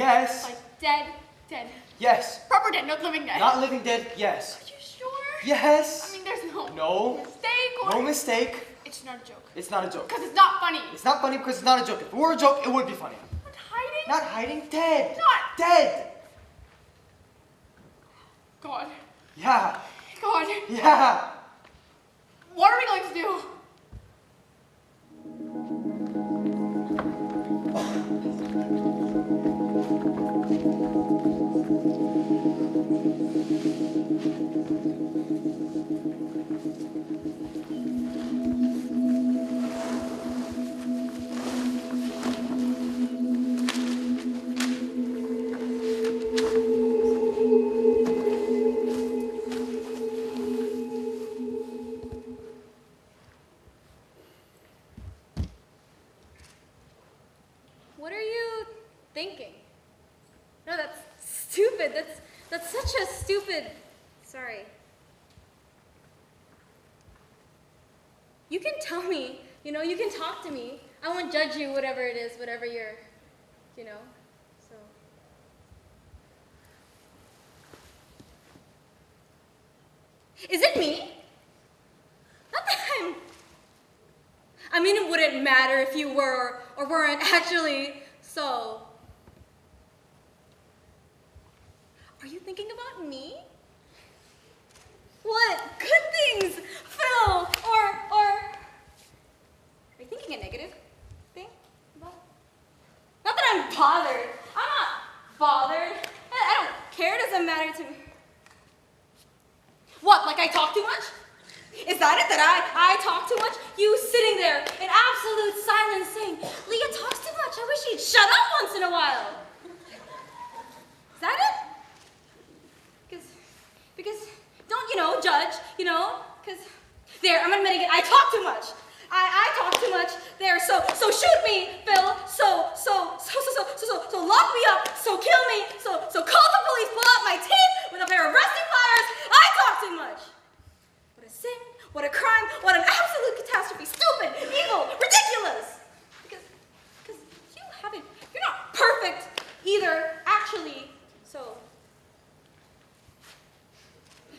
Yes. Like dead, dead. Yes. Proper dead, not living dead. Not living dead, yes. Are you sure? Yes. I mean, there's no No. mistake or... No mistake. It's not a joke. It's not a joke. Because it's not funny. It's not funny because it's not a joke. If it were a joke, it would be funny. Not hiding? Not hiding, dead. Not... Dead. God. Yeah. God. Yeah. What are we going to do? What are you thinking? No, that's stupid. That's such a stupid... Sorry. You can tell me, you can talk to me. I won't judge you, whatever it is, whatever you're, so... Is it me? Not that I mean, it wouldn't matter if you were or weren't actually, so... Are you thinking about me? What? Good things, Phil, or... Are you thinking a negative thing about... Not that I'm bothered. I'm not bothered. I don't care, it doesn't matter to me. What, like I talk too much? Is that it, that I talk too much? You sitting there in absolute silence saying, Leah talks too much, I wish he'd shut up once in a while. Is that it? Because don't, judge, because, there, I'm admitting it, I talk too much. I talk too much, there, so shoot me, Phil, so lock me up, so kill me, so call the police, pull out my teeth with a pair of rusty pliers, I talk too much. What a sin, what a crime, what an absolute catastrophe, stupid, evil, ridiculous. Because you're not perfect either, actually, so.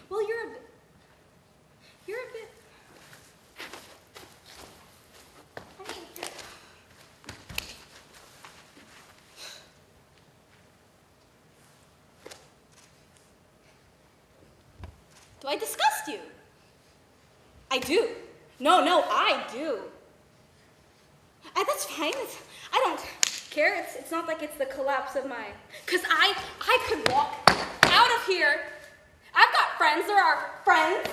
Well, you're a bit. I mean, do I disgust you? I do. No, I do. That's fine. I don't care. It's not like it's the collapse of my... Because I could walk out of here. I've got friends. There are friends.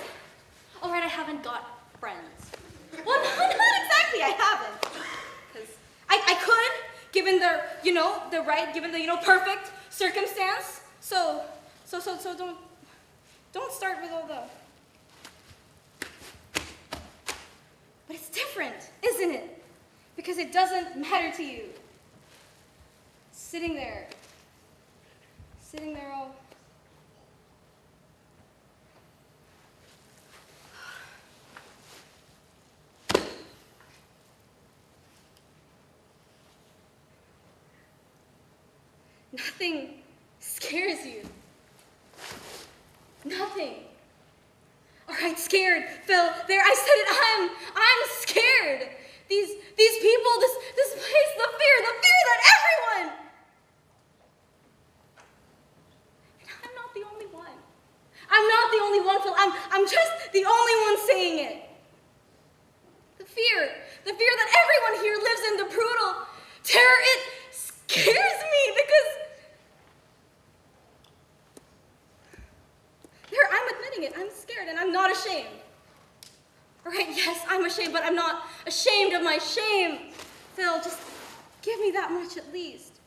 All right, I haven't got friends. Well, not exactly. I haven't. Because I could, given the, the right, given the, perfect circumstance. So don't start with all the... But it's different, isn't it? Because it doesn't matter to you. Sitting there all... Nothing scares you. Nothing. All right, scared, Phil. There, I said it. I'm scared. These people, this place, the fear that everyone. And I'm not the only one. I'm not the only one, Phil. I'm just the only one saying it. The fear that everyone here lives in, the brutal terror, it scares me because there, I'm admitting it. I'm scared and I'm not ashamed. All right, yes, I'm ashamed, but I'm not ashamed of my shame. Phil, just give me that much at least.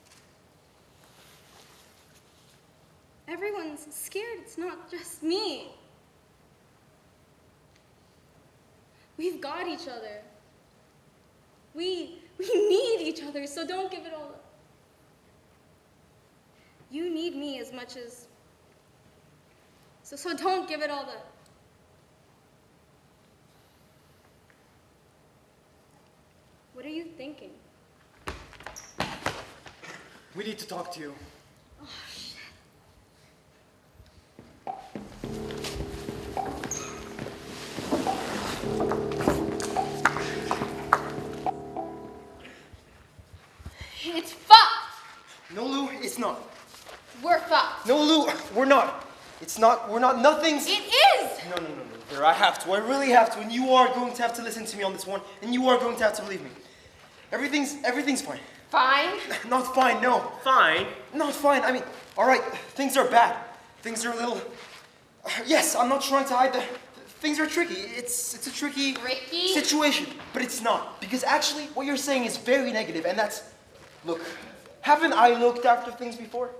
Everyone's scared. It's not just me. We've got each other. We need each other, so don't give it all up. You need me as much as... So don't give it all up. What are you thinking? We need to talk to you. It's fucked. No, Lou, it's not. We're fucked. No, Lou, we're not. It's not. We're not. Nothing's. It is. No. There, I have to. I really have to. And you are going to have to listen to me on this one. And you are going to have to believe me. Everything's fine. Fine. Not fine. No. Fine. Not fine. I mean, all right. Things are bad. Things are a little. Yes, I'm not trying to hide that. Things are tricky. It's a tricky Tricky? situation, but it's not, because actually what you're saying is very negative, and that's. Look, haven't I looked after things before?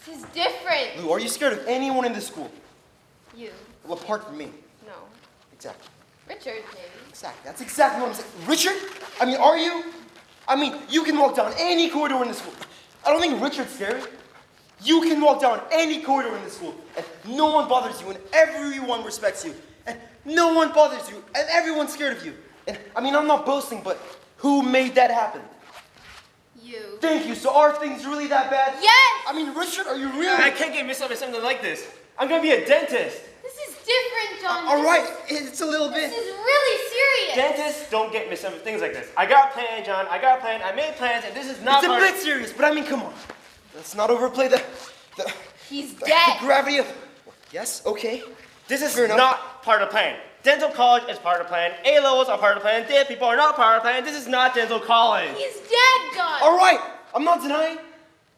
This is different. Lou, are you scared of anyone in this school? You. Well, apart from me. No. Exactly. Richard, maybe. Exactly. That's exactly what I'm saying. Richard? I mean, are you? I mean, you can walk down any corridor in the school. I don't think Richard's scary. You can walk down any corridor in the school, and no one bothers you, and everyone respects you, and no one bothers you, and everyone's scared of you. And I mean, I'm not boasting, but who made that happen? You. Thank you. So are things really that bad? Yes! I mean, Richard, are you really? I can't get mixed up in something like this. I'm gonna be a dentist. This is different, John. All right, it's a little bit. This is really serious. Dentists don't get mixed up in things like this. I got a plan, John. I got a plan. I made plans, and this is not It's a part bit serious, but I mean, come on. Let's not overplay the He's the dead. gravity of. Yes, okay. This is Fair enough. not part of the plan. Dental college is part of the plan. A-levels are part of the plan. Dead people are not part of the plan. This is not dental college. He's dead, John. All right, I'm not denying.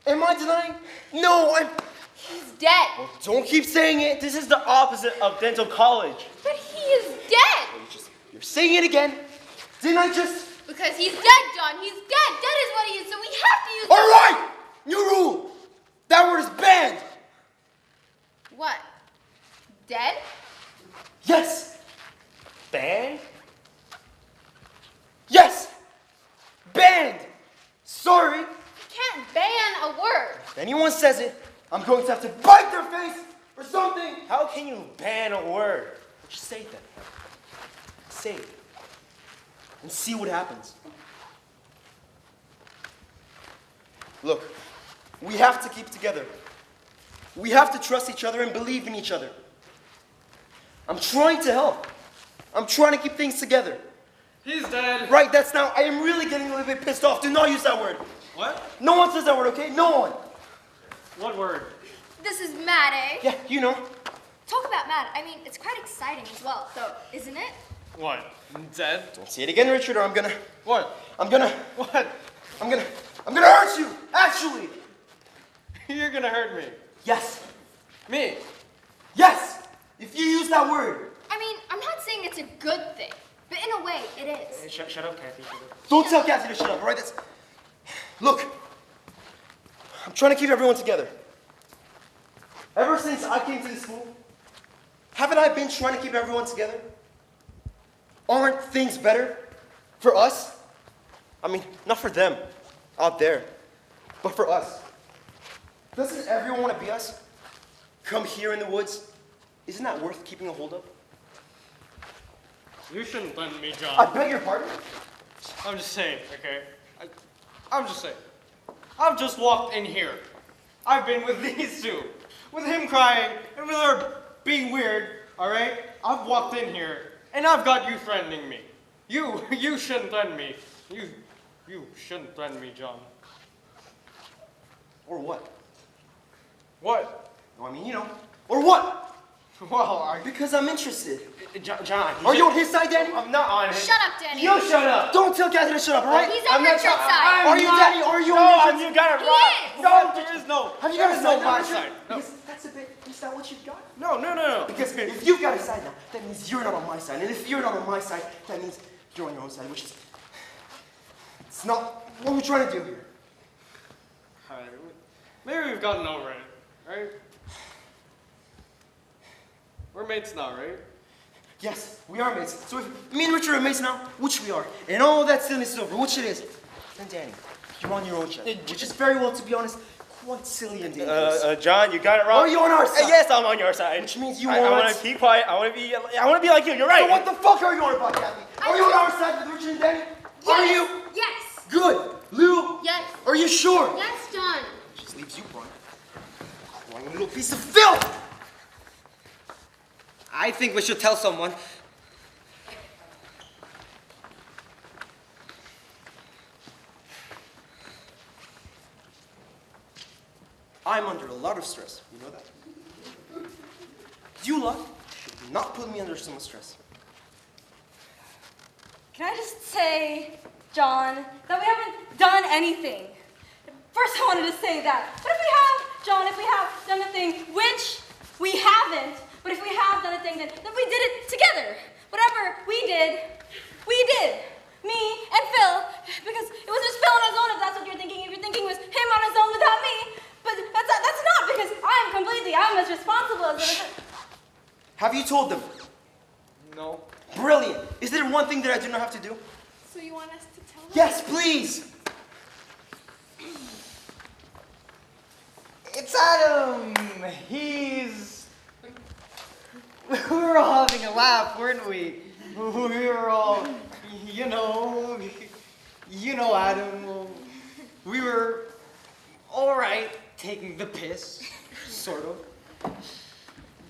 Am I denying? No, I'm. He's dead. Don't keep saying it. This is the opposite of dental college. But he is dead. You're saying it again. Didn't I just? Because he's dead, John. He's dead. Dead is what he is, so we have to use All right, new rule. That word is banned. What? Dead? Yes, Banned? yes, banned. Sorry. You can't ban a word. If anyone says it, I'm going to have to bite their face or something. How can you ban a word? Just say it then. Say it. And see what happens. Look, we have to keep together. We have to trust each other and believe in each other. I'm trying to help. I'm trying to keep things together. He's dead. Right, that's now, I am really getting a little bit pissed off. Do not use that word. What? No one says that word, okay? No one. What word? This is mad, eh? Yeah, you know. Talk about mad. I mean, it's quite exciting as well, though, isn't it? What? Dead? Don't say it again, Richard, or I'm gonna What? What? hurt you, actually. You're gonna hurt me. Yes, Me? yes, if you use that word. I mean, I'm not saying it's a good thing, but in a way, it is. Shut up, Kathy. Shut up. Don't tell Kathy to shut up, all right? Look, I'm trying to keep everyone together. Ever since I came to this school, haven't I been trying to keep everyone together? Aren't things better for us? I mean, not for them out there, but for us. Doesn't everyone want to be us? Come here in the woods? Isn't that worth keeping a hold of? You shouldn't threaten me, I John. beg your pardon? I'm just saying, okay? I'm just saying. I've just walked in here. I've been with these two. With him crying and with her being weird, alright? I've walked in here and I've got you threatening me. You shouldn't threaten me. You shouldn't threaten me, John. Or what? What? No, I mean, you know. Or what? Well, Because I'm interested. John, Are you on his side, Danny? I'm not on his. Shut up, Danny. You shut up. Don't tell Kathy to shut up, all right? He's on Richard's side. Are you Danny? Are you No, on you Richard's? got it He wrong. is. no, there is no. Have you got a there is side no now, my Richard? side. No. Because that's a bit, is that what you've got? No. Because if you've got a side now, that means you're not on my side. And if you're not on my side, that means you're on your own side, which is, it's not what we're trying to do here. Alright, maybe we've gotten over it, right? We're mates now, right? Yes, we are mates. So if me and Richard are mates now, which we are, and all that silliness is over, which it is, then Danny, you're on your own side, which is very well, to be honest, quite silly and dangerous. John, you got it wrong. Are you on our side? Yes, I'm on your side. Which means you I want- want to keep quiet. I want to be like you. You're right. So what the fuck are you on about, Kathy? Are you on our side with Richard and Danny? Are Yes. you? Yes. Good. Lou? Yes. Are you sure? Yes, John. Just leaves you, Brian. Crying little piece of filth! I think we should tell someone. I'm under a lot of stress. You know that? You lot should not put me under so much stress. Can I just say, John, that we haven't done anything? First, I wanted to say that. But if we have, John, if we have done a thing, which we haven't, but if we have done a thing, then we did it together. Whatever we did, we did. Me and Phil, because it was just Phil on his own, if that's what you're thinking. If you're thinking it was him on his own without me. But that's not, because I'm as responsible as Have you told them? No. Brilliant. Is there one thing that I do not have to do? So you want us to tell them? Yes, please. It's Adam. We were all having a laugh, weren't we? We were all, you know, Adam. We were all right taking the piss, sort of.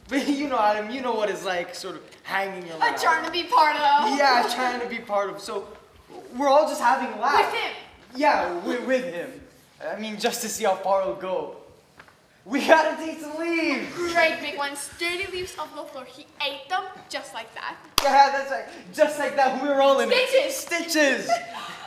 But you know, Adam, you know what it's like, sort of hanging around. I'm trying to be part of. Yeah, trying to be part of. So we're all just having a laugh. With him. Yeah, with him. I mean, just to see how far it'll go. We gotta take some leaves. Great big ones. Dirty leaves off the floor. He ate them just like that. Yeah, that's right. Just like that, we were all in Stitches. Stitches.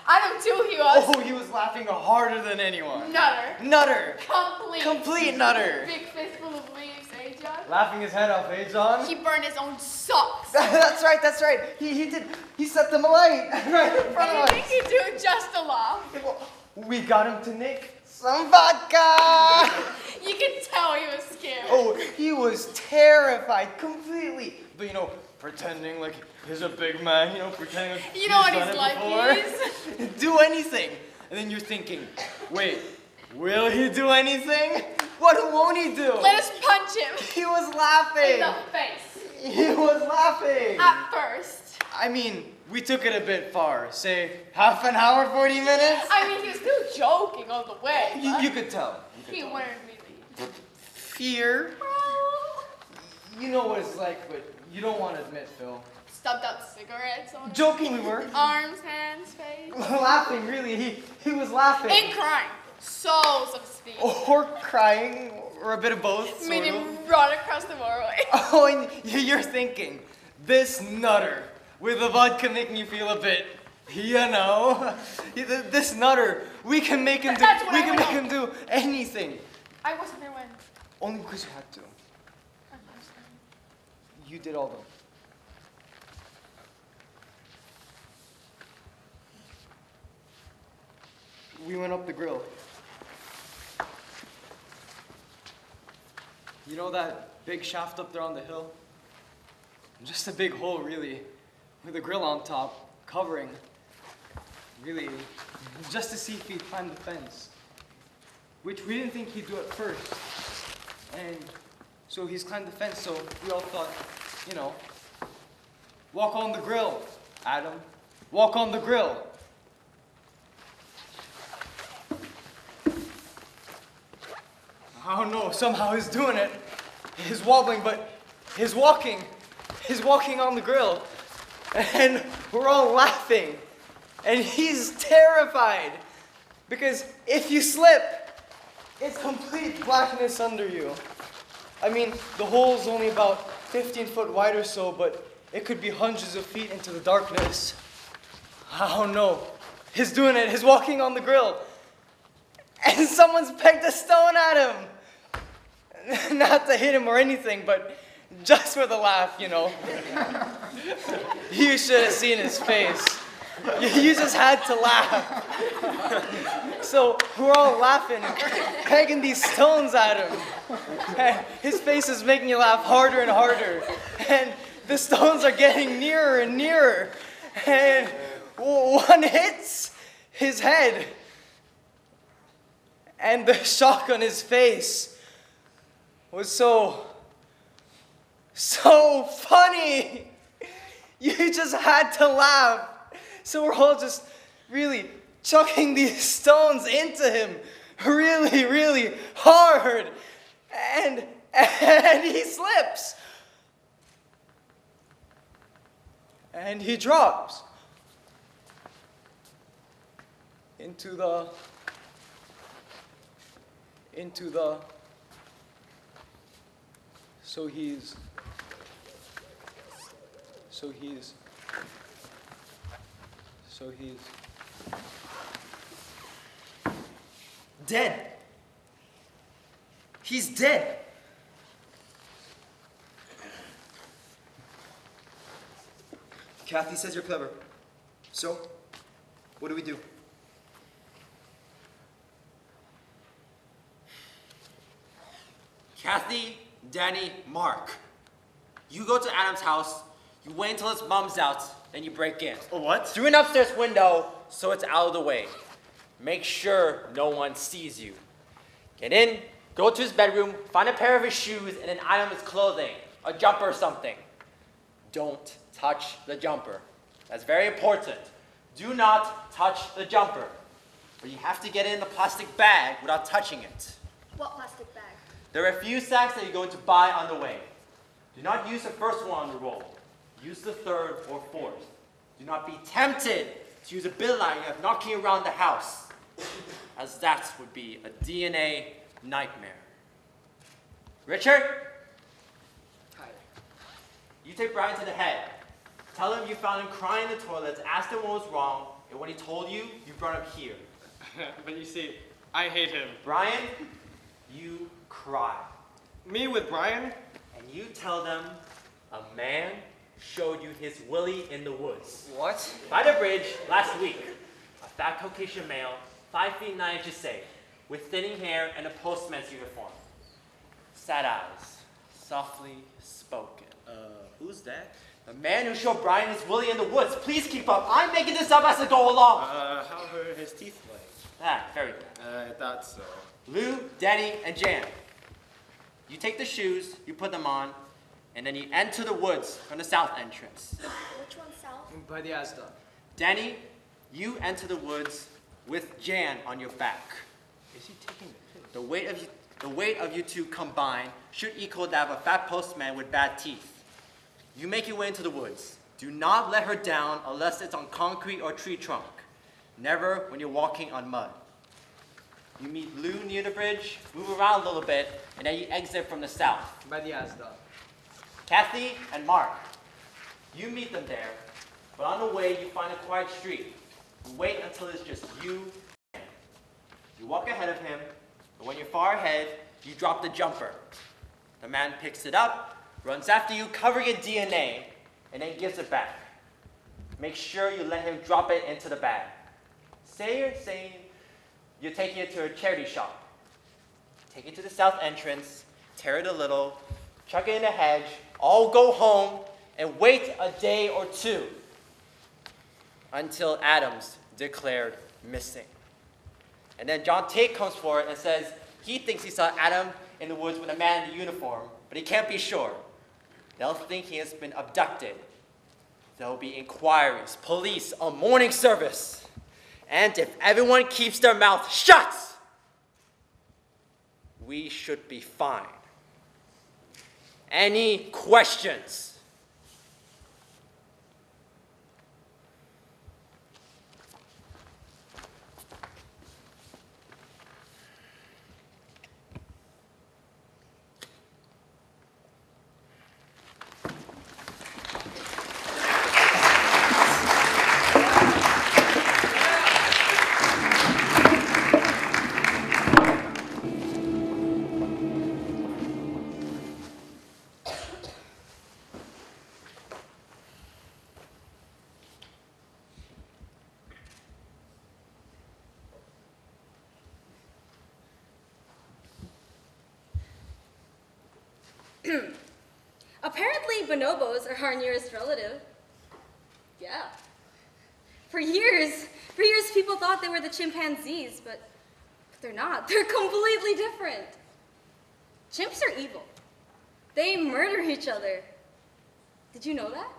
Adam too, he was. Oh, he was laughing harder than anyone. Nutter. Nutter. Complete. Complete nutter. Big fistful of leaves, eh, John? Laughing his head off, eh, John? He burned his own socks. That's right. He did. He set them alight right in front of What do you us. think he'd do just to laugh? We got him to nick some vodka. You can tell he was scared. Oh, he was terrified completely. But you know, pretending like he's a big man, you know, pretending like You know what done he's it like, before. Do anything. And then you're thinking, wait, will he do anything? What won't he do? Let us punch him He was in laughing. the face. He was laughing. At first. I mean, we took it a bit far. Say, half an hour, 40 minutes? I mean, he was still joking all the way. but You could tell. He weren't really. Fear. You know what it's like, but you don't want to admit, Phil. Stubbed out cigarettes on him. Joking we were. Arms, hands, face. Laughing, really. He was laughing. And crying. Souls of speed. Or crying, or a bit of both. Made Sort of. him run across the motorway. Oh, and you're thinking, this nutter with the vodka making you feel a bit, you know, this nutter, we can make him do, That's what we I can would make know. him do anything. I wasn't there when. Only because you had to. You did all the. We went up the grill. You know that big shaft up there on the hill? Just a big hole, really, with a grill on top, covering. Really, just to see if he'd climb the fence. Which we didn't think he'd do at first. And so he's climbed the fence, so we all thought, you know, walk on the grill, Adam. Walk on the grill. I don't know, somehow he's doing it. He's wobbling, but he's walking. He's walking on the grill. And we're all laughing. And he's terrified. Because if you slip, it's complete blackness under you. I mean, the hole's only about 15 foot wide or so, but it could be hundreds of feet into the darkness. I don't know. He's doing it. He's walking on the grill. And someone's pegged a stone at him. Not to hit him or anything, but just for the laugh, you know. You should have seen his face. You just had to laugh. So we're all laughing, pegging these stones at him. And his face is making you laugh harder and harder. And the stones are getting nearer and nearer. And one hits his head. And the shock on his face was so funny. You just had to laugh. So we're all just really chucking these stones into him, really, really hard. And he slips. And he drops into the so he's Dead. He's dead. Kathy says you're clever. So, what do we do? Kathy, Danny, Mark. You go to Adam's house, you wait until his mom's out, then you break in. What? Through an upstairs window, so it's out of the way. Make sure no one sees you. Get in, go to his bedroom, find a pair of his shoes and an item of his clothing, a jumper or something. Don't touch the jumper. That's very important. Do not touch the jumper. But you have to get it in the plastic bag without touching it. What plastic bag? There are a few sacks that you're going to buy on the way. Do not use the first one on the roll. Use the third or fourth. Do not be tempted to use a bill line knocking around the house, as that would be a DNA nightmare. Richard? Hi. You take Brian to the head. Tell him you found him crying in the toilet, ask him what was wrong, and when he told you, you brought him here. But you see, I hate him. Brian, you cry. Me with Brian? And you tell them a man showed you his willy in the woods. what? By the bridge last week. A fat Caucasian male, 5 feet 9 inches safe, with thinning hair and a postman's uniform. Sad eyes, softly spoken. Who's that? The man who showed Brian his willy in the woods. Please keep up. I'm making this up as I go along. How are his teeth like? Ah, very good. I thought so. Lou, Danny, and Jan. You take the shoes, you put them on, and then you enter the woods from the south entrance. Which one's south? By the Asda. Danny, you enter the woods with Jan on your back. Is he taking the piss? The weight of you two combined should equal that of a fat postman with bad teeth. You make your way into the woods. Do not let her down unless it's on concrete or tree trunk. Never when you're walking on mud. You meet Lou near the bridge, move around a little bit, and then you exit from the south. By the Asda. Kathy and Mark, you meet them there, but on the way you find a quiet street. You wait until it's just you and him. You walk ahead of him, and when you're far ahead, you drop the jumper. The man picks it up, runs after you, covering in DNA, and then gives it back. Make sure you let him drop it into the bag. Say you're saying you're taking it to a charity shop. Take it to the south entrance, tear it a little, chuck it in a hedge, all go home, and wait a day or two until Adam's declared missing. And then John Tate comes forward and says he thinks he saw Adam in the woods with a man in a uniform, but he can't be sure. They'll think he has been abducted. There will be inquiries, police, a morning service. And if everyone keeps their mouth shut, we should be fine. Any questions? Apparently, bonobos are our nearest relative. Yeah. For years, people thought they were the chimpanzees, but they're not. They're completely different. Chimps are evil. They murder each other. Did you know that?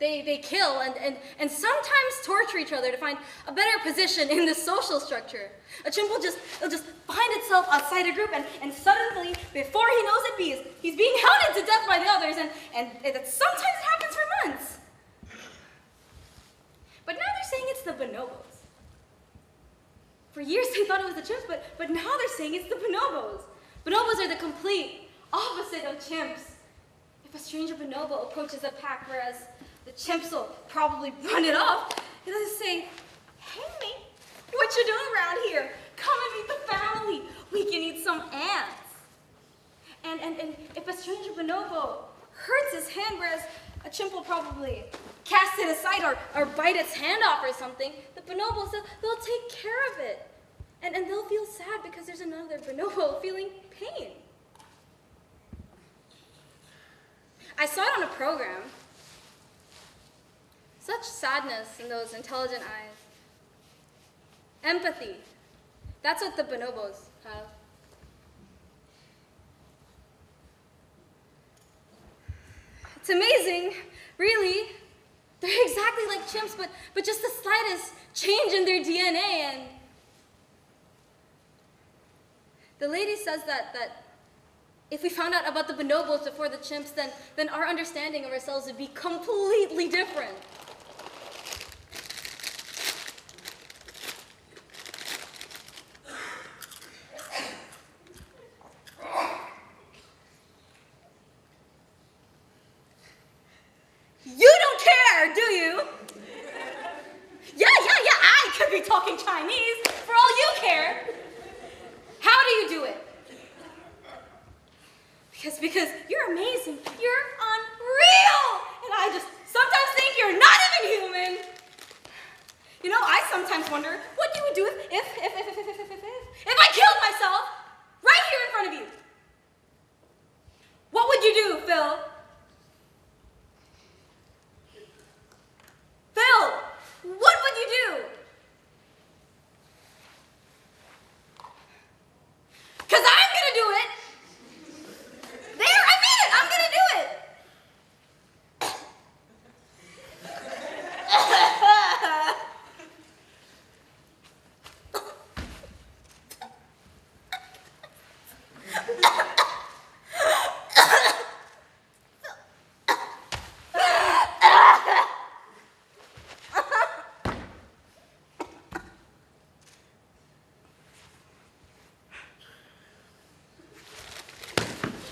They kill and sometimes torture each other to find a better position in the social structure. A chimp will just find itself outside a group and suddenly, before he knows it, he's being hounded to death by the others, and it sometimes happens for months. But now they're saying it's the bonobos. For years they thought it was the chimps, but now they're saying it's the bonobos. Bonobos are the complete opposite of chimps. If a stranger bonobo approaches a pack, whereas the chimps will probably run it off, it'll just say, "Hey mate, what you doing around here? Come and meet the family. We can eat some ants." And if a stranger bonobo hurts his hand, whereas a chimp will probably cast it aside or bite its hand off or something, the bonobos, they'll take care of it. And they'll feel sad because there's another bonobo feeling pain. I saw it on a program. Such sadness in those intelligent eyes. Empathy. That's what the bonobos have. It's amazing, really. They're exactly like chimps, but just the slightest change in their DNA. And the lady says that if we found out about the bonobos before the chimps, then our understanding of ourselves would be completely different. You don't care, do you? Yeah, I could be talking Chinese for all you care. How do you do it? Because you're amazing. You're unreal. And I just sometimes think you're not even human. You know, I sometimes wonder what you would do if I killed myself right here in front of you. What would you do, Phil? Phil, what would you do? Because I'm going to do it. There, I mean it. I'm going to do it.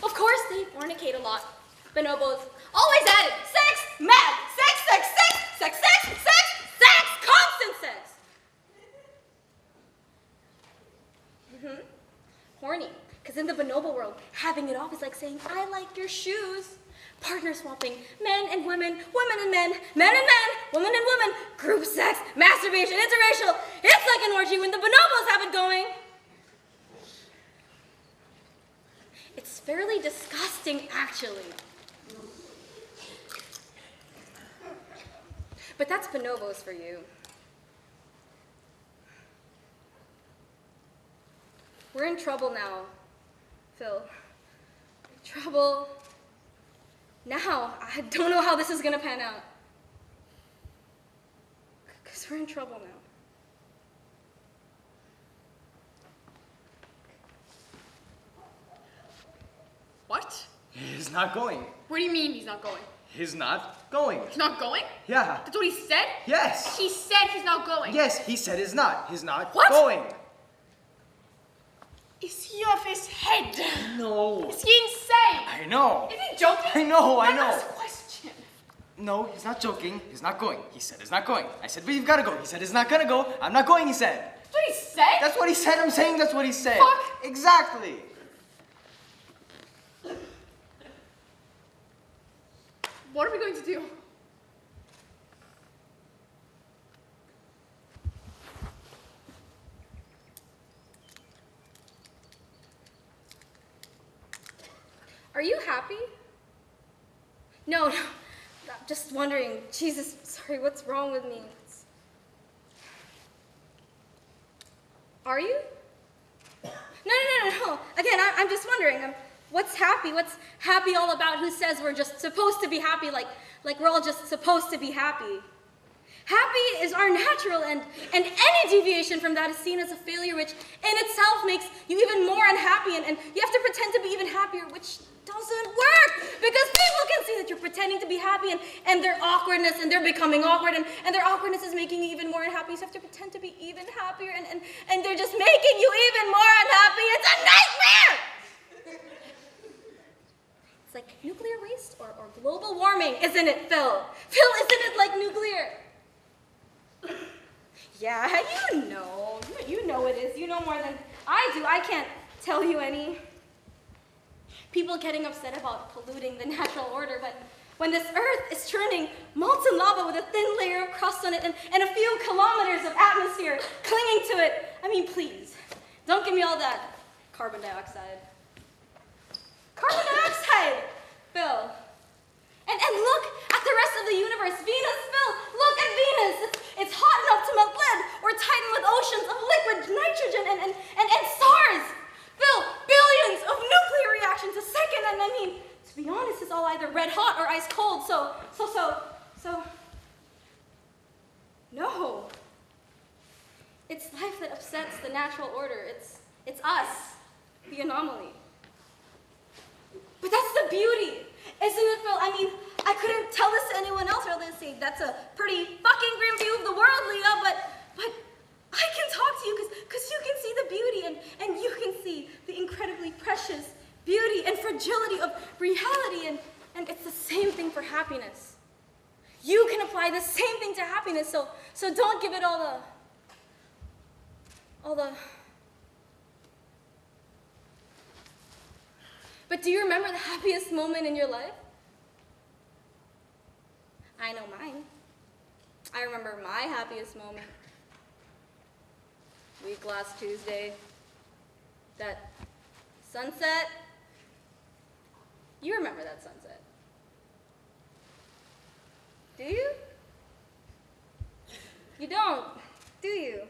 Of course, they fornicate a lot. Bonobos always at it. Sex, mad. Sex, constant sex. Horny. Because in the bonobo world, having it off is like saying, "I like your shoes." Partner swapping, men and women, women and men, men and men, women and women, group sex, masturbation, interracial. It's like an orgy when the bonobos have it going. It's fairly disgusting, actually. But that's bonobos for you. We're in trouble now, Phil. Trouble. Now, I don't know how this is gonna pan out. Because we're in trouble now. What? He's not going. What do you mean he's not going? He's not going. He's not going? Yeah. That's what he said? Yes. He said he's not going. Yes, he said he's not. He's not What? going. Is he off his head? No. Is he insane? I know. Is he joking? I know. That's a question. No, he's not joking. He's not going. He said he's not going. I said, but you've got to go. He said he's not going to go. I'm not going, he said. That's what he said? That's what he said. I'm saying that's what he said. Fuck. Exactly. What are we going to do? Are you happy? No, I'm just wondering. Jesus, sorry, what's wrong with me? Are you? No. Again, I'm just wondering. What's happy? What's happy all about? Who says we're just supposed to be happy, like we're all just supposed to be happy? Happy is our natural, and any deviation from that is seen as a failure, which in itself makes you even more unhappy, and you have to pretend to be even happier, which doesn't work, because people can see that you're pretending to be happy, and their awkwardness, and they're becoming awkward, and their awkwardness is making you even more unhappy, so you have to pretend to be even happier, and they're just making you even more unhappy. It's a nightmare! It's like nuclear waste or global warming, isn't it, Phil? Phil, isn't it like nuclear? Yeah, you know it is. You know more than I do. I can't tell you any. People getting upset about polluting the natural order when this earth is churning molten lava with a thin layer of crust on it and a few kilometers of atmosphere clinging to it. I mean, please, don't give me all that carbon dioxide. Carbon dioxide, Phil. And look at the rest of the universe. Venus, Phil, look at Venus. It's hot enough to melt lead or tighten with oceans of liquid nitrogen and stars. Phil, billions of nuclear reactions a second. And I mean, to be honest, it's all either red hot or ice cold. So, no. It's life that upsets the natural order. It's us, the anomaly. But that's the beauty, isn't it, Phil? I mean, I couldn't tell this to anyone else, or they'd say, that's a pretty fucking grim view of the world, Leah, but I can talk to you because you can see the beauty, and you can see the incredibly precious beauty and fragility of reality, and it's the same thing for happiness. You can apply the same thing to happiness, so don't give it all the... But do you remember the happiest moment in your life? I know mine. I remember my happiest moment. Week last Tuesday. That sunset. You remember that sunset. Do you? You don't, do you?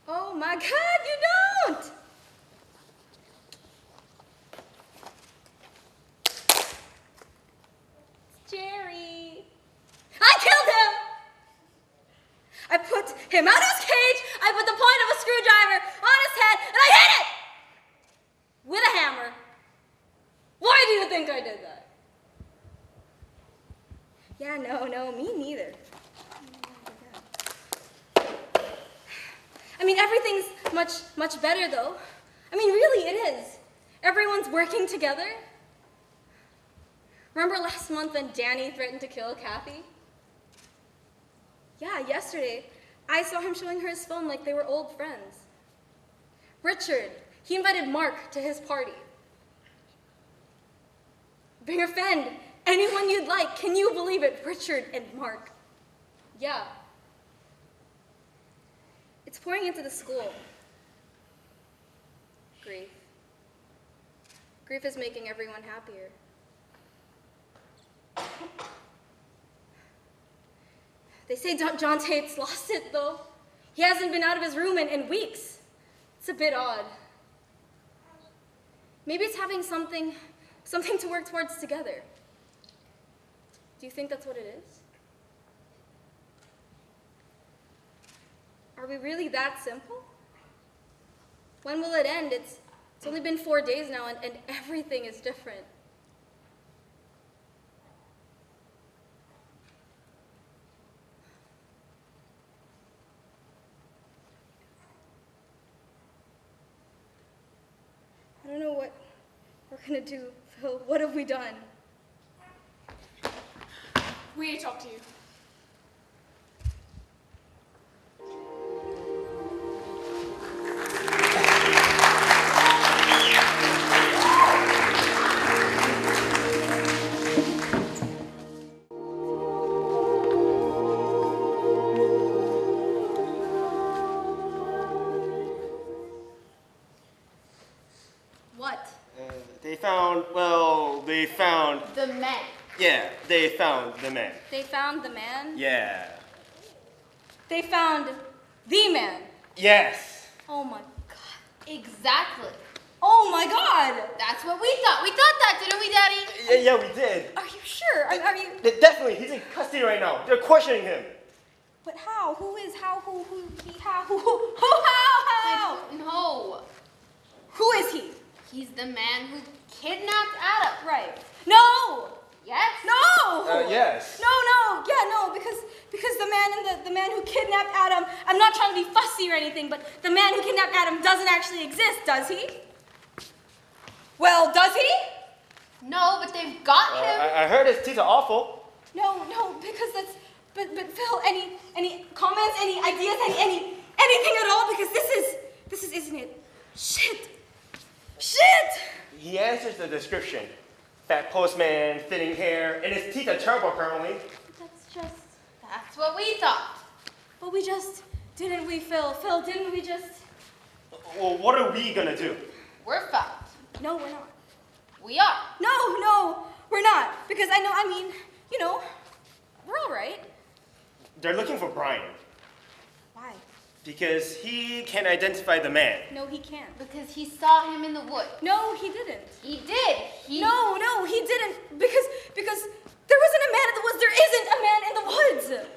Oh my God, you don't! Jerry. I killed him! I put him out of his cage, I put the point of a screwdriver on his head, and I hit it! With a hammer. Why do you think I did that? Yeah, no, me neither. I mean, everything's much better, though. I mean, really, it is. Everyone's working together. Remember last month when Danny threatened to kill Kathy? Yeah, yesterday, I saw him showing her his phone like they were old friends. Richard, he invited Mark to his party. Bring a friend, anyone you'd like. Can you believe it? Richard and Mark. Yeah. It's pouring into the school. Grief. Grief is making everyone happier. They say John Tate's lost it, though. He hasn't been out of his room in weeks. It's a bit odd. Maybe it's having something to work towards together. Do you think that's what it is? Are we really that simple? When will it end? It's only been 4 days now, and everything is different. I don't know what we're gonna do, Phil. What have we done? We need to talk to you. What? They found... The men. Yeah, they found the man. They found the man? Yeah. They found the man. Yes. Oh my God. Exactly. Oh Oh my God! That's what we thought. We thought that, didn't we, Daddy? Yeah, we did. Are you sure? Are you? Definitely, he's in custody right now. They're questioning him. But how? Who is how? Who? He? How? Who? How? No. Who is he? He's the man who kidnapped Adam. Right. No. Yes? No. Yes. No. Yeah, no. Because the man who kidnapped Adam. I'm not trying to be fussy or anything, but the man who kidnapped Adam doesn't actually exist, does he? Well, does he? No, but they've got him. I heard his teeth are awful. No, because that's. But Phil, any comments, any ideas, anything at all? Because this is, isn't it? Shit. He answers the description. Fat postman, thinning hair, and his teeth are terrible apparently. That's what we thought. But we just, didn't we, Phil? Phil, didn't we just? Well, what are we gonna do? We're fucked. No, we're not. We are. No, we're not. Because we're all right. They're looking for Brian. Why? Because he can identify the man. No, he can't. Because he saw him in the woods. No, he didn't. He did. No, he didn't. Because there wasn't a man in the woods. There isn't a man in the woods.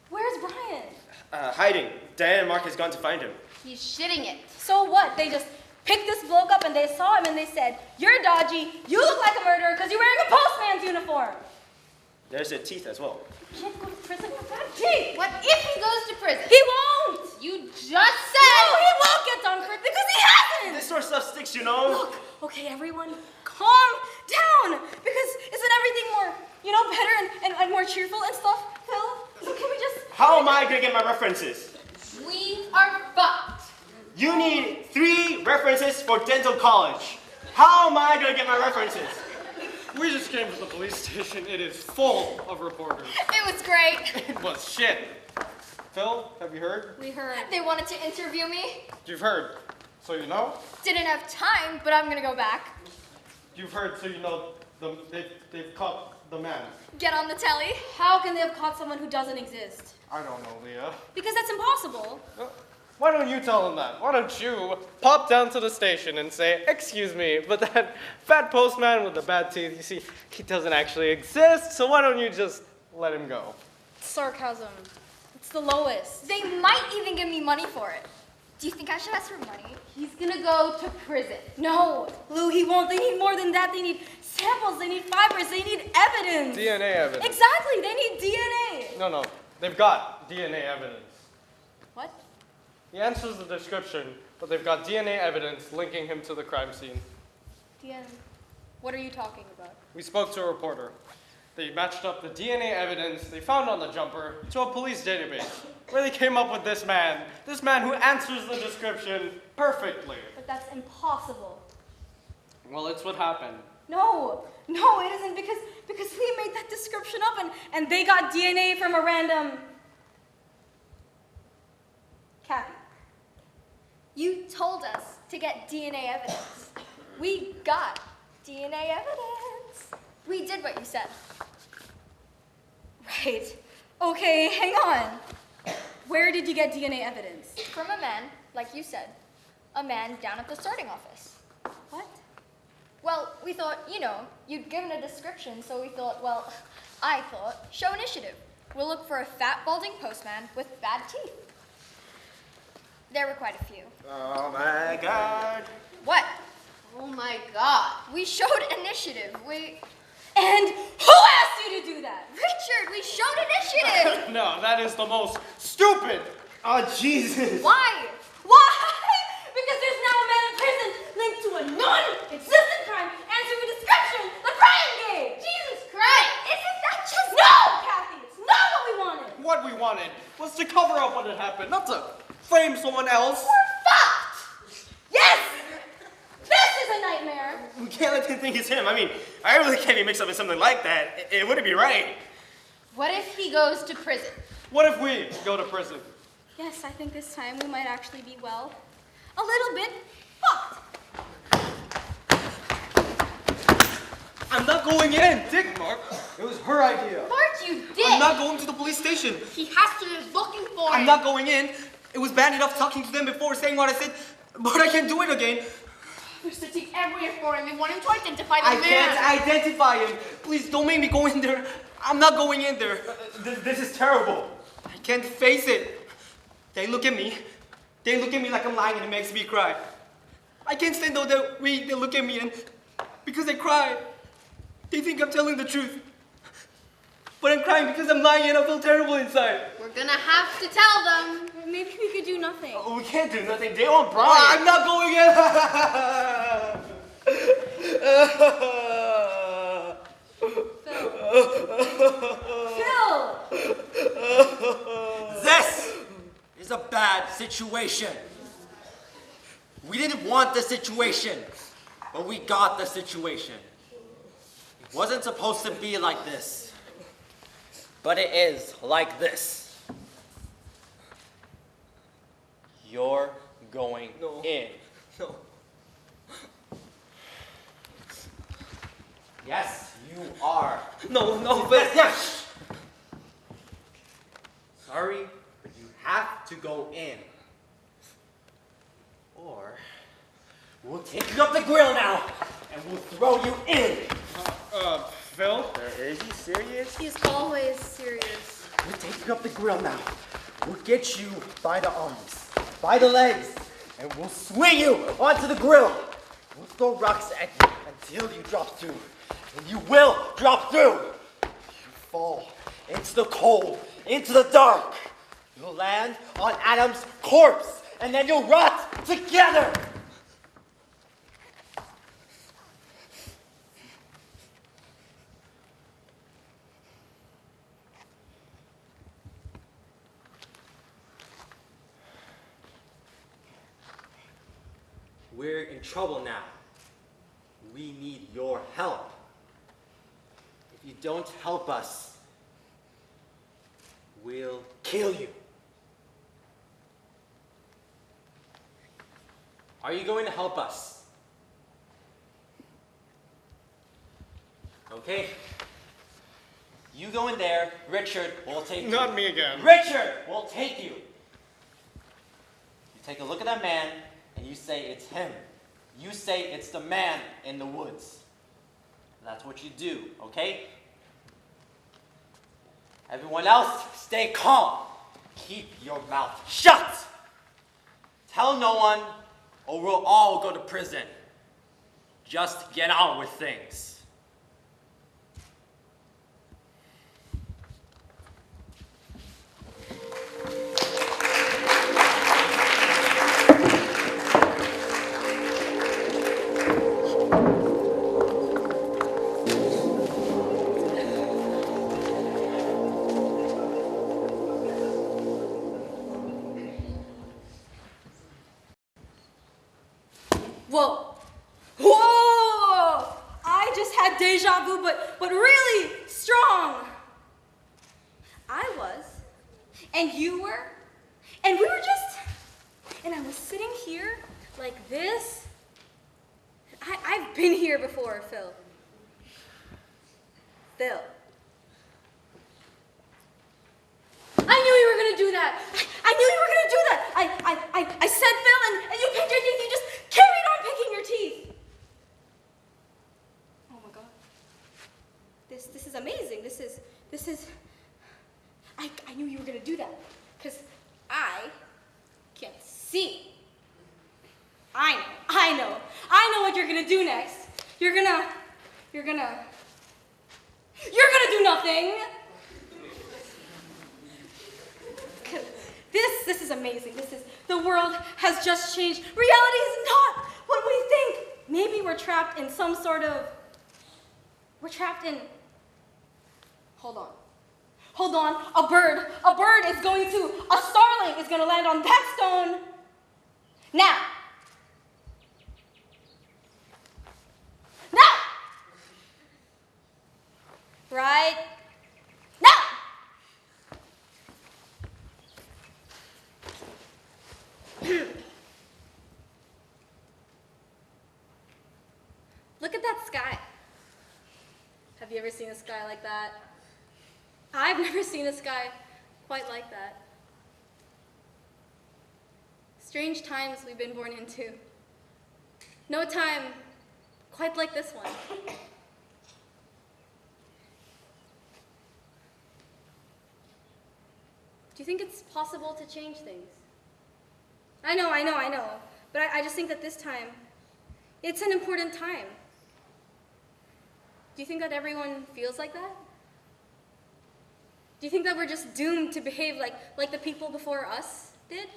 Where's Brian? Hiding. Dan and Mark has gone to find him. He's shitting it. So what? They just picked this bloke up and they saw him and they said, "You're dodgy. You look like a murderer because you're wearing a postman's uniform." There's their teeth as well. You can't go to prison for bad teeth. What if he goes to prison? He won't. You just said. No, he won't get done for it because he hasn't. This sort of stuff sticks, you know? Look, okay, everyone, calm down. Because isn't everything more, better and more cheerful and stuff, Phil? So can we just... How am I gonna get my references? We are fucked. You need 3 references for dental college. How am I gonna get my references? We just came to the police station. It is full of reporters. It was great. It was shit. Phil, have you heard? We heard. They wanted to interview me. You've heard, so you know? Didn't have time, but I'm gonna go back. You've heard, so you know they've caught the man. Get on the telly. How can they have caught someone who doesn't exist? I don't know, Leah. Because that's impossible. Why don't you tell them that? Why don't you pop down to the station and say, "Excuse me, but that fat postman with the bad teeth, you see, he doesn't actually exist, so why don't you just let him go?" Sarcasm. It's the lowest. They might even give me money for it. Do you think I should ask for money? He's gonna go to prison. No, Lou, he won't. They need more than that. They need samples. They need fibers. They need evidence. DNA evidence. Exactly. They need DNA. No, they've got DNA evidence. What? He answers the description, but they've got DNA evidence linking him to the crime scene. DNA. What are you talking about? We spoke to a reporter. They matched up the DNA evidence they found on the jumper to a police database, where they came up with this man who answers the description perfectly. But that's impossible. Well, it's what happened. No, it isn't because he made that description up and they got DNA from a random Kathy. You told us to get DNA evidence. We got DNA evidence. We did what you said. Right. Okay, hang on. Where did you get DNA evidence? From a man, like you said. A man down at the sorting office. What? Well, we thought, you'd given a description, so we thought, I thought, show initiative. We'll look for a fat, balding postman with bad teeth. There were quite a few. Oh my God. What? Oh my God. We showed initiative. And who asked you to do that? Richard, we showed initiative! No, that is the most stupid. Oh, Jesus. Why? Why? Because there's now a man in prison linked to a non-existent crime answering a description that Brian gave. Jesus Christ! Isn't that just... No, Kathy, it's not what we wanted. What we wanted was to cover up what had happened, not to frame someone else. We're fucked. Yes! This is a nightmare. We can't let him think it's him. I mean, I really can't be mixed up in something like that. It wouldn't be right. What if he goes to prison? What if we go to prison? Yes, I think this time we might actually be, a little bit fucked. I'm not going in. Dick, Mark. It was her idea. Mark, you did. I'm not going to the police station. He has to be looking for I'm him. not going in. It was bad enough talking to them before saying what I said, but I can't do it again. They're searching everywhere for him. They want him to identify the I man. can't identify him. Please don't make me go in there. I'm not going in there. This is terrible. I can't face it. They look at me. They look at me like I'm lying and it makes me cry. I can't stand though that way they look at me and because they cry, they think I'm telling the truth. But I'm crying because I'm lying and I feel terrible inside. We're gonna have to tell them. Maybe we could do nothing. Oh, we can't do nothing. They want Brian. I'm not going in. Phil! This is a bad situation. We didn't want the situation, but we got the situation. It wasn't supposed to be like this, but it is like this. You're going in. No. Yes, you are. No, Phil. Yes. Sorry, but you have to go in. Or we'll take you up the grill now, and we'll throw you in. Phil? Is he serious? He's always serious. We'll take you up the grill now. We'll get you by the arms, by the legs, and we'll swing you onto the grill. We'll throw rocks at you until you drop through. And you will drop through. You fall into the cold, into the dark. You'll land on Adam's corpse, and then you'll rot together. We're in trouble now. We need your help. If you don't help us, we'll kill you. Are you going to help us? Okay. You go in there, Richard will take you. Not me again. Richard will take you. You take a look at that man, and you say it's him. You say it's the man in the woods. That's what you do, okay? Everyone else, stay calm. Keep your mouth shut. Tell no one, or we'll all go to prison. Just get on with things. Whoa. Whoa! I just had deja vu, but really strong. I was, and you were, and we were just, and I was sitting here like this. I've been here before, Phil. Phil. I knew you were gonna do that. I knew you were gonna do that. I said Phil, and you picked your teeth. You just carried on picking your teeth. Oh my God. This is amazing. This is. I knew you were gonna do that, because I can't see. I know what you're gonna do next. You're gonna do nothing. This is amazing. The world has just changed. Reality is not what we think. Maybe we're trapped in some sort of, hold on, a bird is going to, a starling is going to land on that stone. Now. Right now. Look at that sky. Have you ever seen a sky like that? I've never seen a sky quite like that. Strange times we've been born into. No time quite like this one. Do you think it's possible to change things? I know. But I just think that this time, it's an important time. Do you think that everyone feels like that? Do you think that we're just doomed to behave like the people before us did?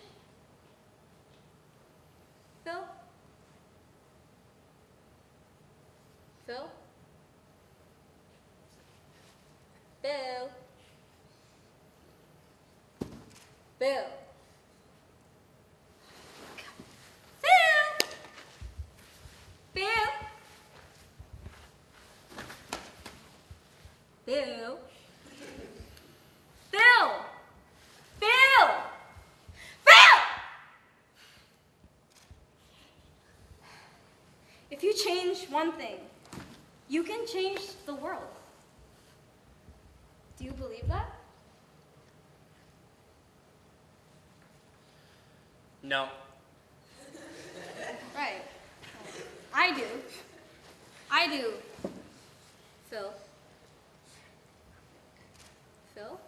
Phil? Phil? Bill? Bill? Phil? Bill? Bill? Bill! Bill! Bill! If you change one thing, you can change the world. Do you believe that? No. Right. I do. I do. Phil. Phil?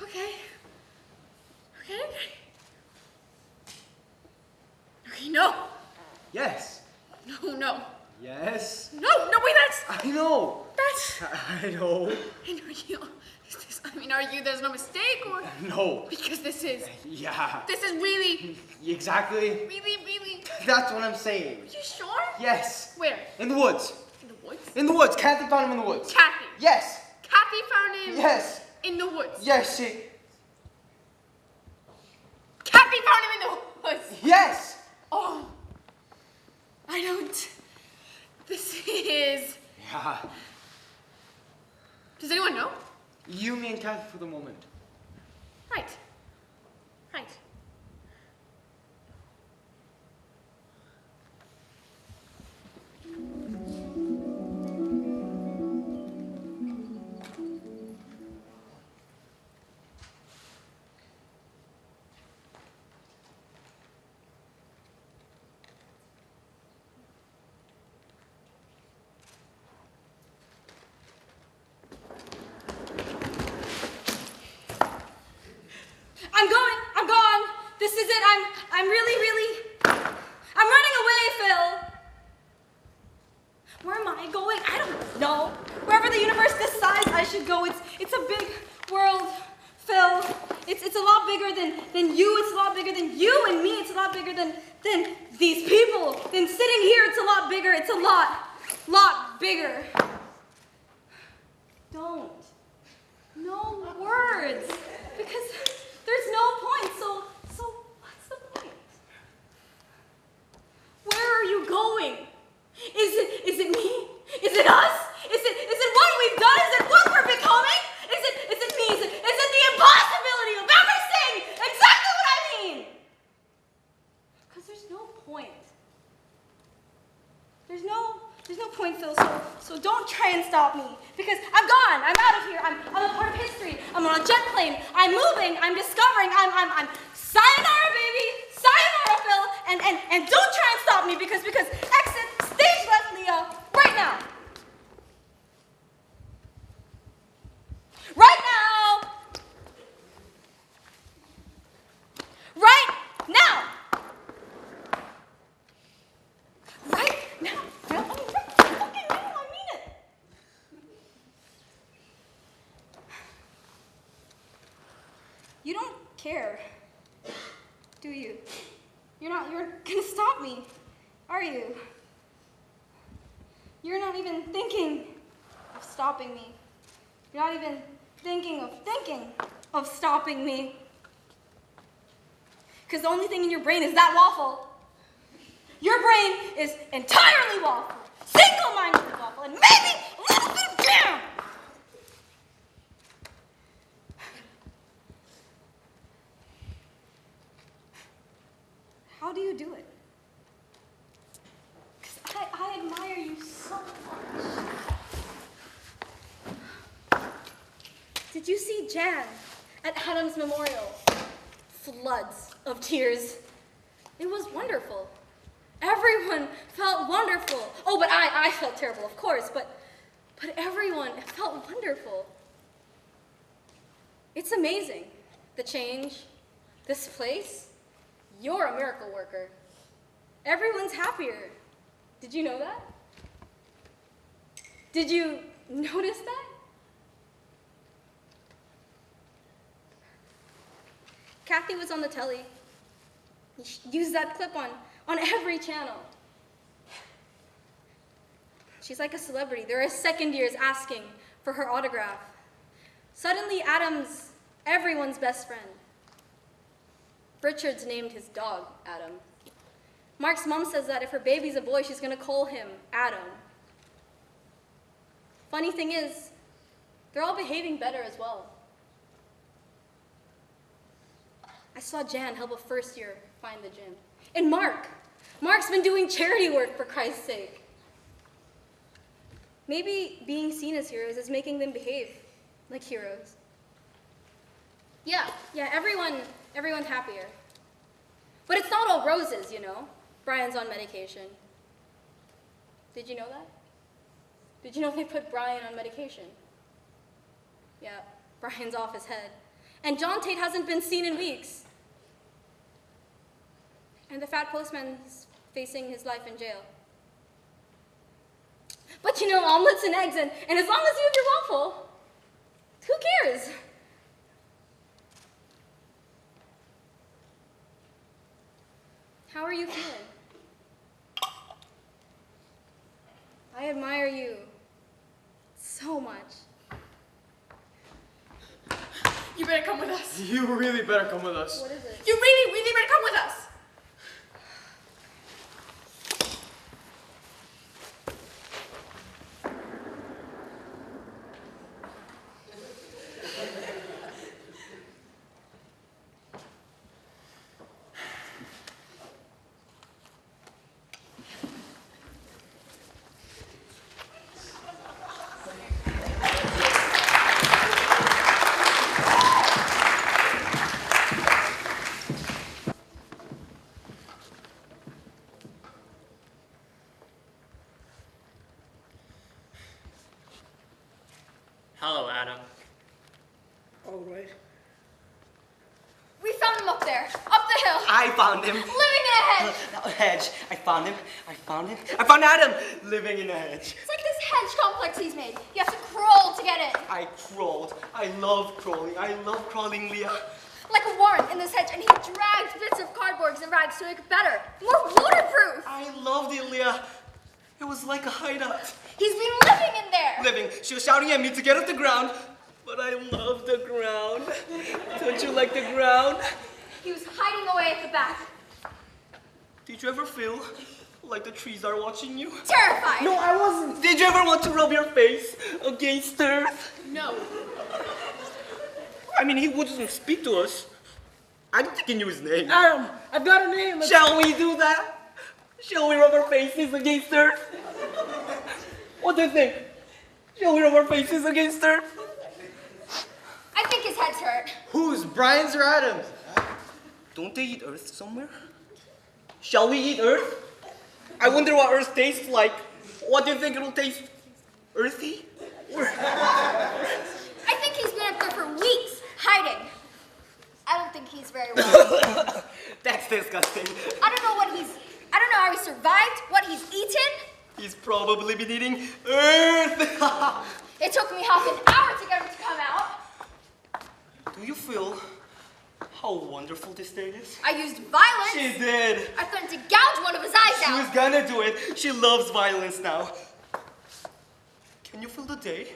Okay. Okay, no. Yes. No. Yes. No, wait, that's... I know. That's... I know. I know you... are you, there's no mistake, or... No. Because this is... Yeah. This is really... Exactly. Really... That's what I'm saying. Are you sure? Yes. Where? In the woods. In the woods? In the woods. Kathy found him in the woods. Kathy. Yes. Kathy found him... Yes. In the woods. Yes, Kathy found him in the woods. Yes. Oh. I don't... This is... Yeah. Does anyone know? You, me, and Kathy for the moment. Right. I'm gone. This is it. I'm really... I'm running away, Phil. Where am I going? I don't know. Wherever the universe decides I should go. It's a big world, Phil. It's a lot bigger than you. It's a lot bigger than you and me. It's a lot bigger than these people. Than sitting here. It's a lot bigger. It's a lot bigger. Don't. No words. Because there's no point. So what's the point? Where are you going? Is it me? Is it us? Is it what we've done? Is it what we're becoming? Is it me? Is it the impossibility of ever saying exactly what I mean? Because there's no point. There's no point, Phil. So don't try and stop me. Because I'm gone. I'm out of here. I'm a part of history. I'm on a jet plane. I'm moving. I'm discovering. I'm sayonara, baby. Sayonara, Phil. And don't try and stop me because exit stage left, Leah, right now. Right now. Right now. Right now. No, I mean, right fucking now. I mean it. You don't care, do you? You're gonna stop me, are you? You're not even thinking of stopping me. You're not even thinking of stopping me. Because the only thing in your brain is that waffle. Your brain is entirely waffle, single-minded waffle, and maybe a little bit of jam. How do you do it? Because I Did you see Jan at Adam's memorial? Floods of tears. It was wonderful. Everyone felt wonderful. Oh, but I felt terrible, of course, but everyone felt wonderful. It's amazing, the change, this place. You're a miracle worker. Everyone's happier. Did you know that? Did you notice that? Kathy was on the telly. Used that clip on every channel. She's like a celebrity. There are second years asking for her autograph. Suddenly, Adam's everyone's best friend. Richard's named his dog Adam. Mark's mom says that if her baby's a boy, she's gonna call him Adam. Funny thing is, they're all behaving better as well. I saw Jan help a first year find the gym. And Mark's been doing charity work, for Christ's sake. Maybe being seen as heroes is making them behave like heroes. Yeah, everyone's happier. But it's not all roses, you know. Brian's on medication. Did you know that? Did you know they put Brian on medication? Yeah, Brian's off his head. And John Tate hasn't been seen in weeks. And the fat postman's facing his life in jail. But you know, omelets and eggs, and as long as you have your waffle, who cares? How are you feeling? I admire you so much. You better come with us. You really better come with us. What is it? You really, really better come with us. Hello, Adam. All right. We found him up there, up the hill, I found him. living in a hedge. A hedge. I found him. I found Adam living in a hedge. It's like this hedge complex he's made. You have to crawl to get in. I crawled. I love crawling. I love crawling, Leah. Like a warren in this hedge, and he dragged bits of cardboards and rags to make it better, more waterproof. I loved it, Leah. It was like a hideout. He's been living in there. Living. She was shouting at me to get off the ground, but I love the ground. Don't you like the ground? He was hiding away at the back, Did you ever feel like the trees are watching you? terrified. No, I wasn't. Did you ever want to rub your face against earth? No. I mean, he wouldn't speak to us. I don't think he knew his name. Adam, I've got a name. Shall we do that? Shall we rub our faces against earth? What do you think? Shall we rub our faces against earth? I think his head's hurt. Whose, Brian's or Adam's? Don't they eat earth somewhere? Shall we eat earth? I wonder what earth tastes like. What do you think it'll taste? Earthy? I think he's been up there for weeks, hiding. I don't think he's very well. That's disgusting. I don't know how he survived, what he's eaten. He's probably been eating earth. It took me half an hour to get him to come out. Do you feel how wonderful this day is? I used violence. She did. I threatened to gouge one of his eyes She was out. gonna do it. She loves violence now. Can you feel the day?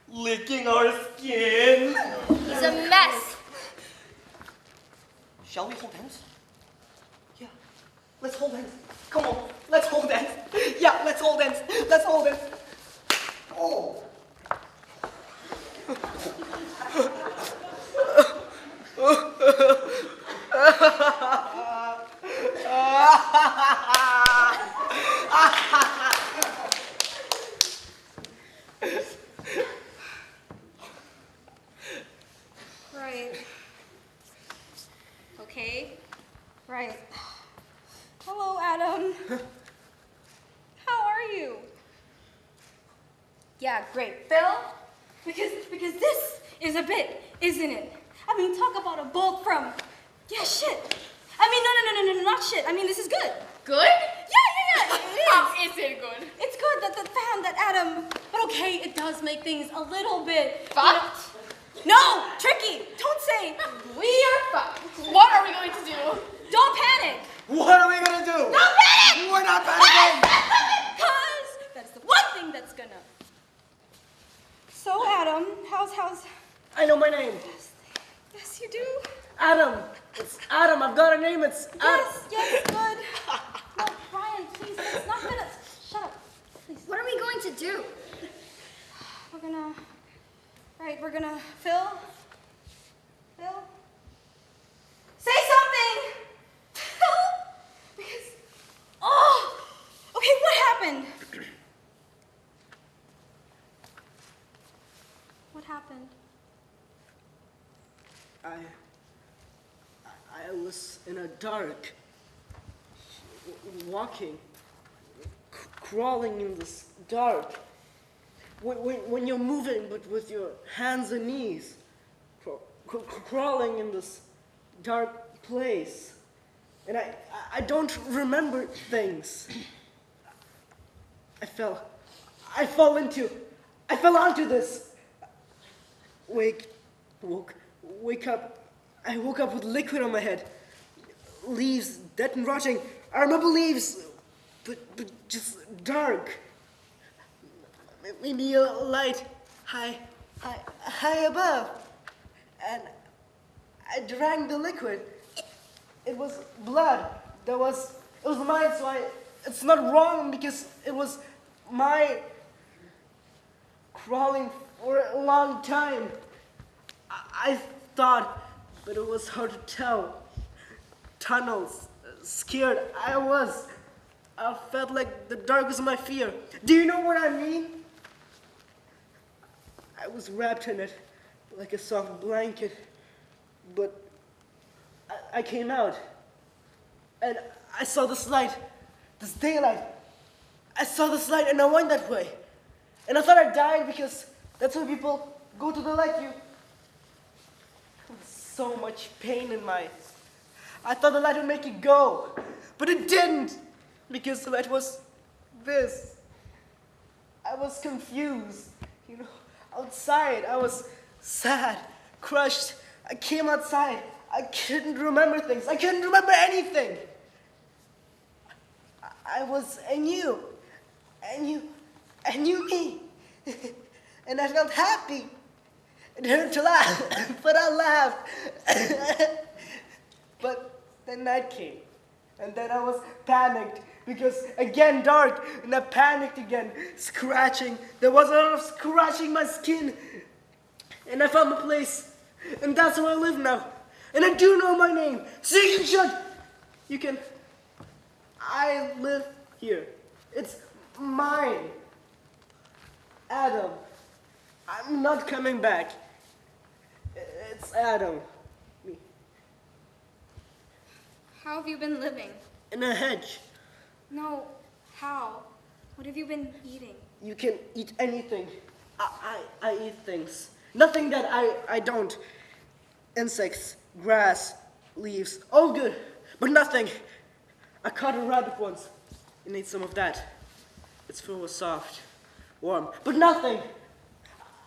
Licking our skin. He's a mess. Shall we hold hands? Yeah. Let's hold hands. Come on. Let's hold hands. Yeah, let's hold hands. Let's hold hands. Oh. Yeah, great. Phil? Because this is a bit, isn't it? I mean, talk about a bolt from, yeah, shit. I mean, no, not shit. I mean, this is good. Good? Yeah, it is. How is it good? It's good that the fan that Adam, but okay, it does make things a little bit Fucked? No, tricky. Don't say. We are fucked. What are we going to do? Don't panic. What are we gonna do? Don't panic. We're not panicking! Because that's the one thing that's gonna. So Adam, how's? I know my name. Yes, you do. Adam. It's Adam. I've got a name. It's Adam. Yes, good. No, Brian, please, that's not gonna. Shut up, please. What are we going to do? We're gonna. Right, we're gonna. Phil. Say something. Phil. Because. Oh. Okay, what happened? What happened? I was in a dark, walking, crawling in this dark. When you're moving, but with your hands and knees, crawling in this dark place. And I don't remember things. I fell onto this. Wake up. I woke up with liquid on my head. Leaves, dead and rotting. I remember leaves, but just dark. Maybe a light high above. And I drank the liquid. It was blood. It was mine, so it's not wrong because it was my crawling for a long time. I thought, but it was hard to tell. Tunnels, scared I was. I felt like the dark was my fear. Do you know what I mean? I was wrapped in it like a soft blanket, but I came out and I saw this light, this daylight. I saw this light and I went that way. And I thought I died because that's why people go to the light. So much pain in my. I thought the light would make it go, but it didn't, because the light was this. I was confused, outside. I was sad, crushed. I came outside. I couldn't remember things. I couldn't remember anything. I knew me, and I felt happy. It hurt to laugh, but I laughed. But then night came, and then I was panicked because again dark, and I panicked again, scratching. There was a lot of scratching my skin, and I found my place, and that's where I live now. And I do know my name, so you can. I live here. It's mine. Adam. I'm not coming back. It's Adam. Me. How have you been living? In a hedge. No, how? What have you been eating? You can eat anything. I eat things. Nothing that I don't. Insects, grass, leaves, all good. But nothing. I caught a rabbit once and ate some of that. Its fur was soft, warm, but nothing.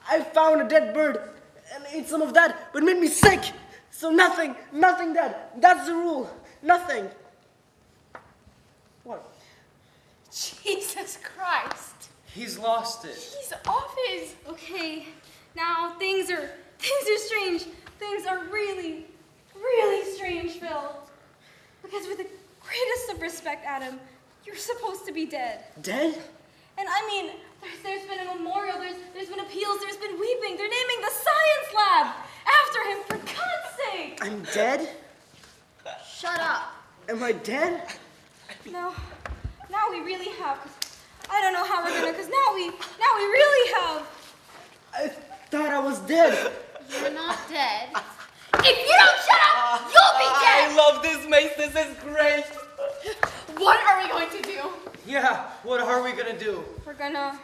I found a dead bird and ate some of that, but it made me sick. So nothing dead. That's the rule. Nothing. What? Jesus Christ. He's lost it. He's off his. Okay, now things are strange. Things are really, really strange, Phil. Because with the greatest of respect, Adam, you're supposed to be dead. Dead? And I mean, there's been a memorial, there's been appeals, there's been weeping. They're naming the science lab after him, for God's sake. I'm dead? Shut up. Am I dead? Now we really have, 'cause I don't know how we're gonna, because now we really have. I thought I was dead. You're not dead. If you don't shut up, you'll be dead. I love this, Mace. This is great. What are we going to do? Yeah, what are we gonna do? We're gonna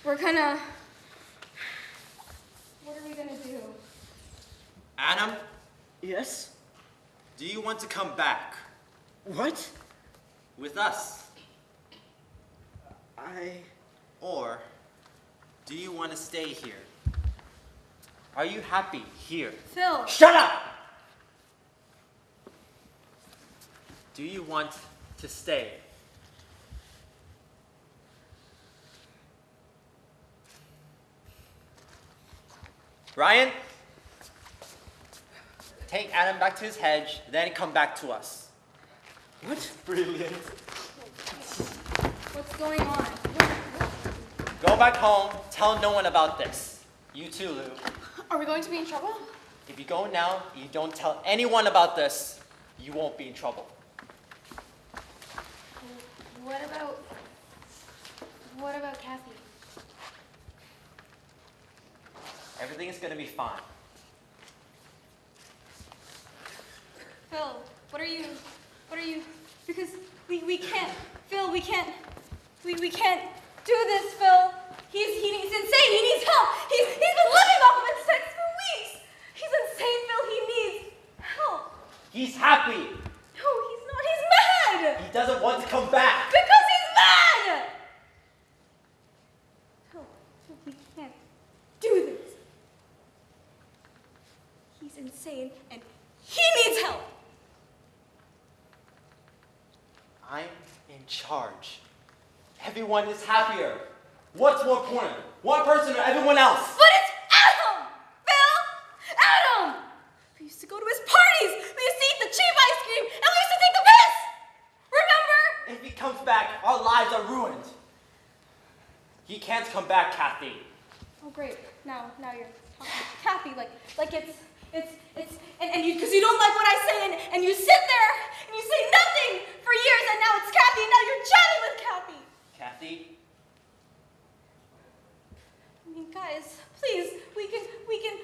we're gonna... What are we gonna do? Adam, Yes? do you want to come back What? with us? Or do you want to stay here? Are you happy here? Phil. Shut up! Do you want to stay? Ryan, take Adam back to his hedge, then come back to us. What? Brilliant. What's going on? Go back home, tell no one about this. You too, Lou. Are we going to be in trouble? If you go now, you don't tell anyone about this, you won't be in trouble. What about Kathy? Everything is gonna be fine. Phil, what are you, because we can't, Phil, we can't do this, Phil. He's insane, he needs help. He's been living off of insects for weeks. He's insane, Phil, he needs help. He's happy. No, he's not, he's mad. He doesn't want to come back. Because he's mad. Phil, we can't do this. He's insane and he needs help. I'm in charge. Everyone is happier. What's more important? One person or everyone else? But it's Adam! Phil! Adam! We used to go to his parties. We used to eat the cheap ice cream and we used to take the piss! Remember? If he comes back, our lives are ruined. He can't come back, Kathy. Oh great. Now you're talking to Kathy like it's and you because you don't like what I say and you sit there and you say nothing for years and now it's Kathy and now you're chatting with Kathy. Kathy? I mean guys, please, we can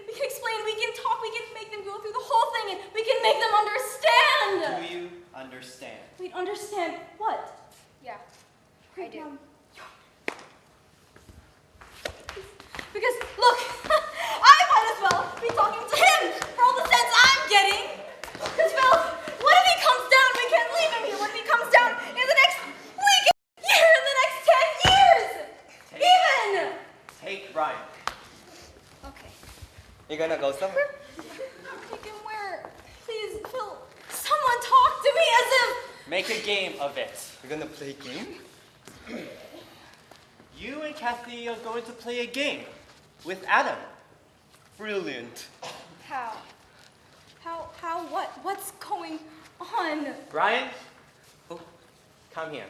explain, we can talk, we can make them go through the whole thing and we can make them understand. Do you understand? Wait, understand what? Yeah, I do. Because, look, I might as well be talking to him for all the sense I'm getting. Because, Phil, what if he comes down? We can't leave him here. What if he comes down in the next week, year, in the next 10 years? Even! Take Ryan. Okay. You gonna go somewhere? Take him where? Please, Phil, someone talk to me as if... Make a game of it. You're gonna play a game? You and Kathy are going to play a game with Adam. Brilliant. How? What? What's going on? Brian, come here.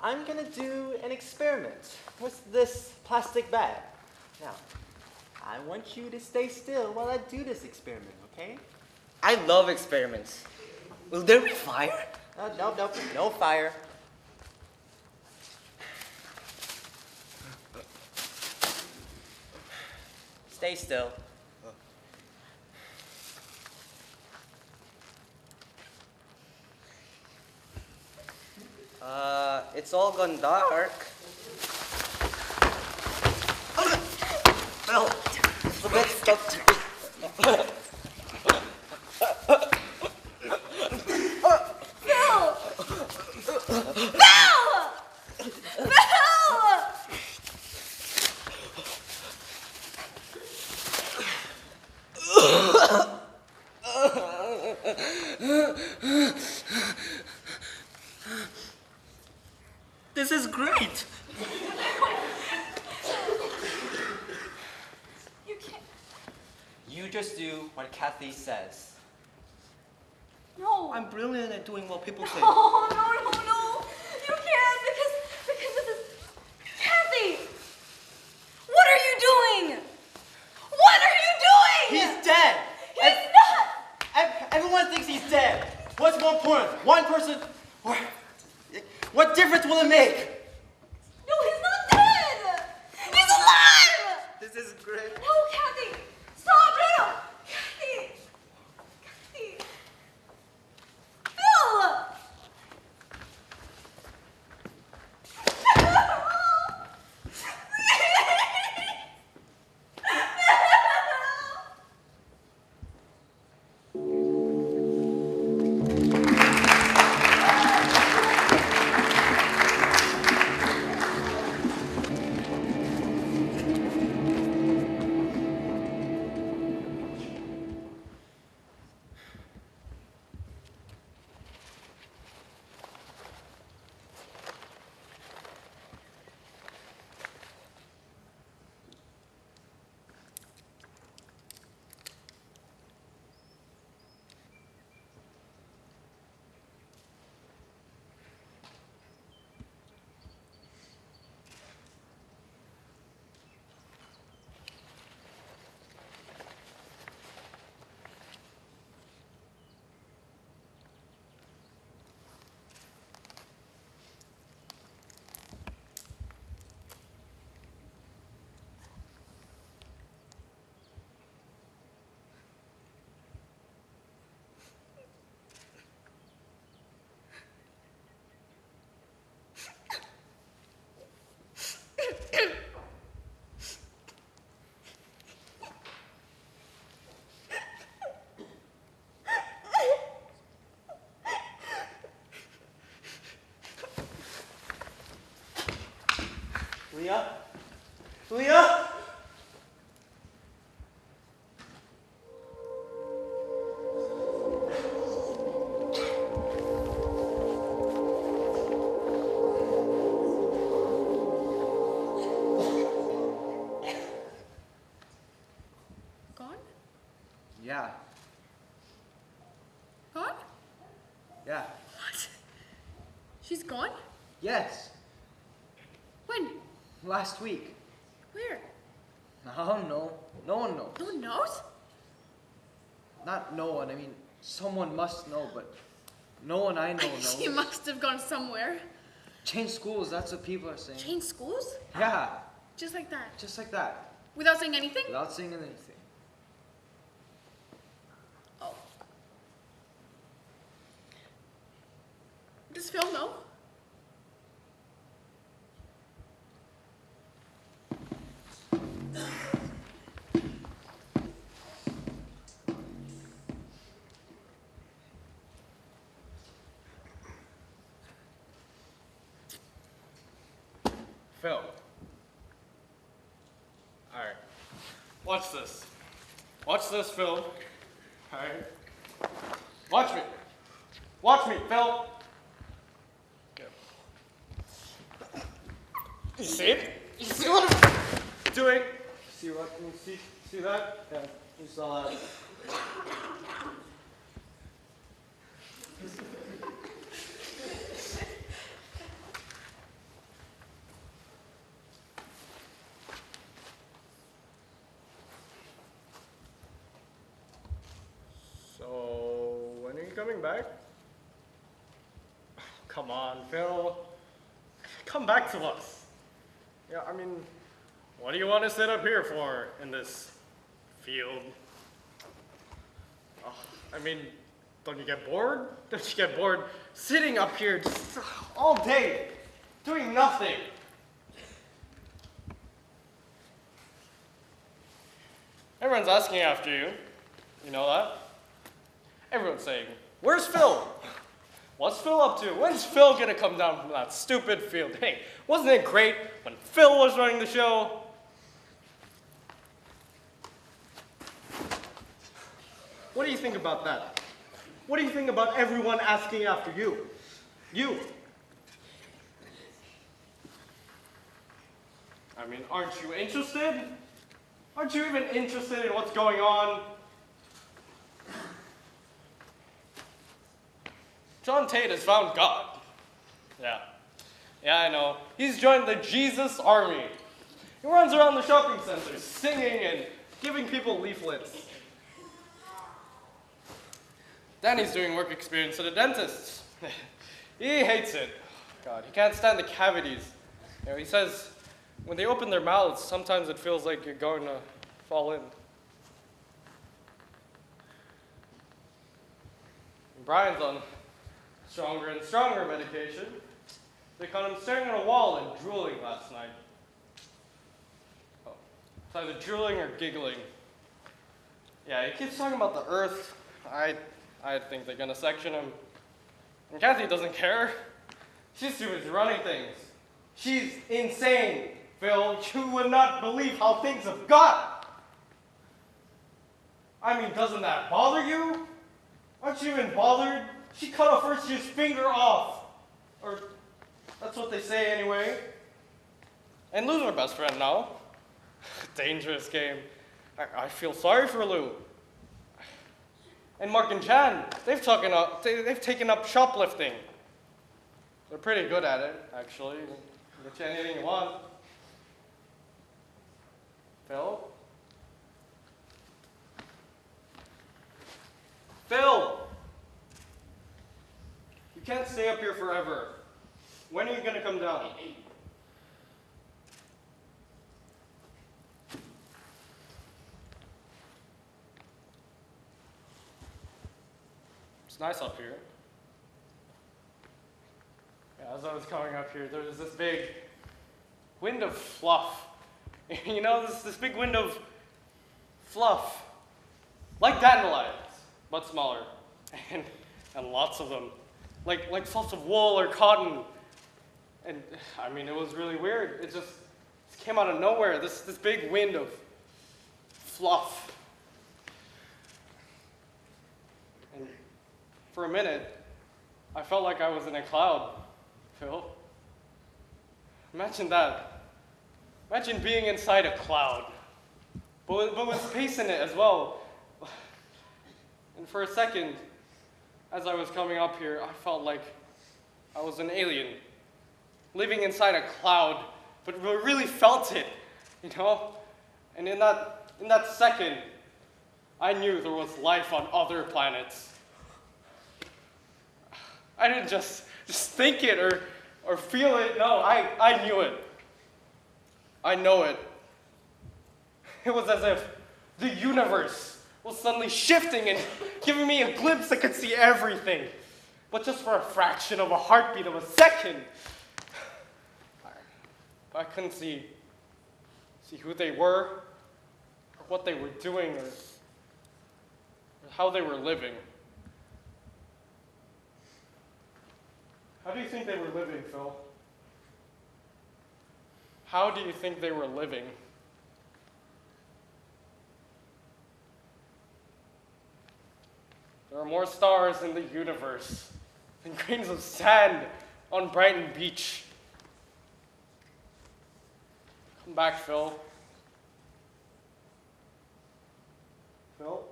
I'm gonna do an experiment with this plastic bag. Now, I want you to stay still while I do this experiment, okay? I love experiments. Will there be fire? No fire. Stay still. It's all gone dark. Well, the bed stopped. Phil! This is great. You can't. You just do what Kathy says. No. I'm brilliant at doing what people say. Oh, no. You can't because this is Kathy. What are you doing? What are you doing? He's dead! He's not. Everyone thinks he's dead. What's more important? One person or... What difference will it make? No, he's not dead. He's alive. This is great. No, Kathy. Stop. No. Kathy. Phil. Leah? Leah? Gone? Yeah. Gone? Yeah. What? She's gone? Yes. When? Last week. Where? I don't know. No one knows. No one knows? Not no one. I mean, someone must know, but no one I know knows. She must have gone somewhere. Change schools, that's what people are saying. Change schools? Yeah, Just like that. just like that. Without saying anything? Without saying anything. Oh. Does Phil know? Phil. Alright. Watch this. Watch this, Phil. Alright. Watch me. Watch me, Phil. Yeah. You see it? You see what I'm doing? See what? You see that? Yeah, you saw that. So, when are you coming back? Come on, Phil. Come back to us. Yeah, I mean, what do you want to sit up here for in this field? Oh, I mean, don't you get bored? Don't you get bored sitting up here just all day, doing nothing? Everyone's asking after you. You know that? Everyone's saying, where's Phil? What's Phil up to? When's Phil gonna come down from that stupid field? Hey, wasn't it great when Phil was running the show? What do you think about that? What do you think about everyone asking after you? You. I mean, aren't you interested? Aren't you even interested in what's going on? John Tate has found God. Yeah. Yeah, I know. He's joined the Jesus Army. He runs around the shopping centers singing and giving people leaflets. Danny's doing work experience at a dentist. He hates it. God, he can't stand the cavities. You know, he says when they open their mouths, sometimes it feels like you're going to fall in. And Brian's on stronger and stronger medication. They caught him staring at a wall and drooling last night. Oh, it's either drooling or giggling. Yeah, he keeps talking about the earth. I think they're gonna section him. And Kathy doesn't care. She's too busy running things. She's insane, Phil. You would not believe how things have got. I mean, doesn't that bother you? Aren't you even bothered? She cut a first year's finger off. Or, that's what they say anyway. And Lou's our best friend now. Dangerous game. I feel sorry for Lou. And Mark and Chan, they've taken up shoplifting. They're pretty good at it, actually. Get you anything you want. Phil? Phil! You can't stay up here forever. When are you gonna come down? It's nice up here. Yeah, as I was coming up here, there was this big wind of fluff. You know, this big wind of fluff. Like dandelions, but smaller. And lots of them. Like fluffs of wool or cotton. And I mean, it was really weird. This came out of nowhere, this big wind of fluff. And for a minute, I felt like I was in a cloud, Phil. Imagine that. Imagine being inside a cloud, but with space in it as well. And for a second, as I was coming up here, I felt like I was an alien, living inside a cloud, but really felt it, you know? And in that second, I knew there was life on other planets. I didn't just think it or feel it. No, I knew it. I know it. It was as if the universe was suddenly shifting and giving me a glimpse I could see everything. But just for a fraction of a heartbeat of a second. I couldn't see who they were, or what they were doing, or how they were living. How do you think they were living, Phil? How do you think they were living? There are more stars in the universe than grains of sand on Brighton Beach. Come back, Phil. Phil?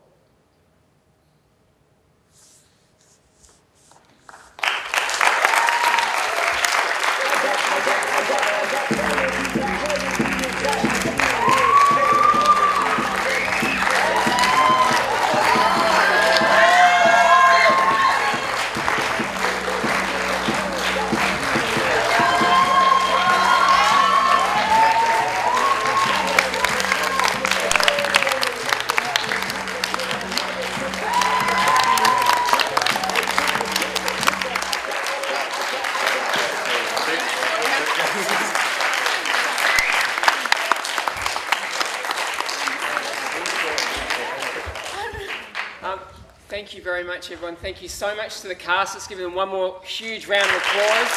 Thank you very much, everyone. Thank you so much to the cast. Let's give them one more huge round of applause.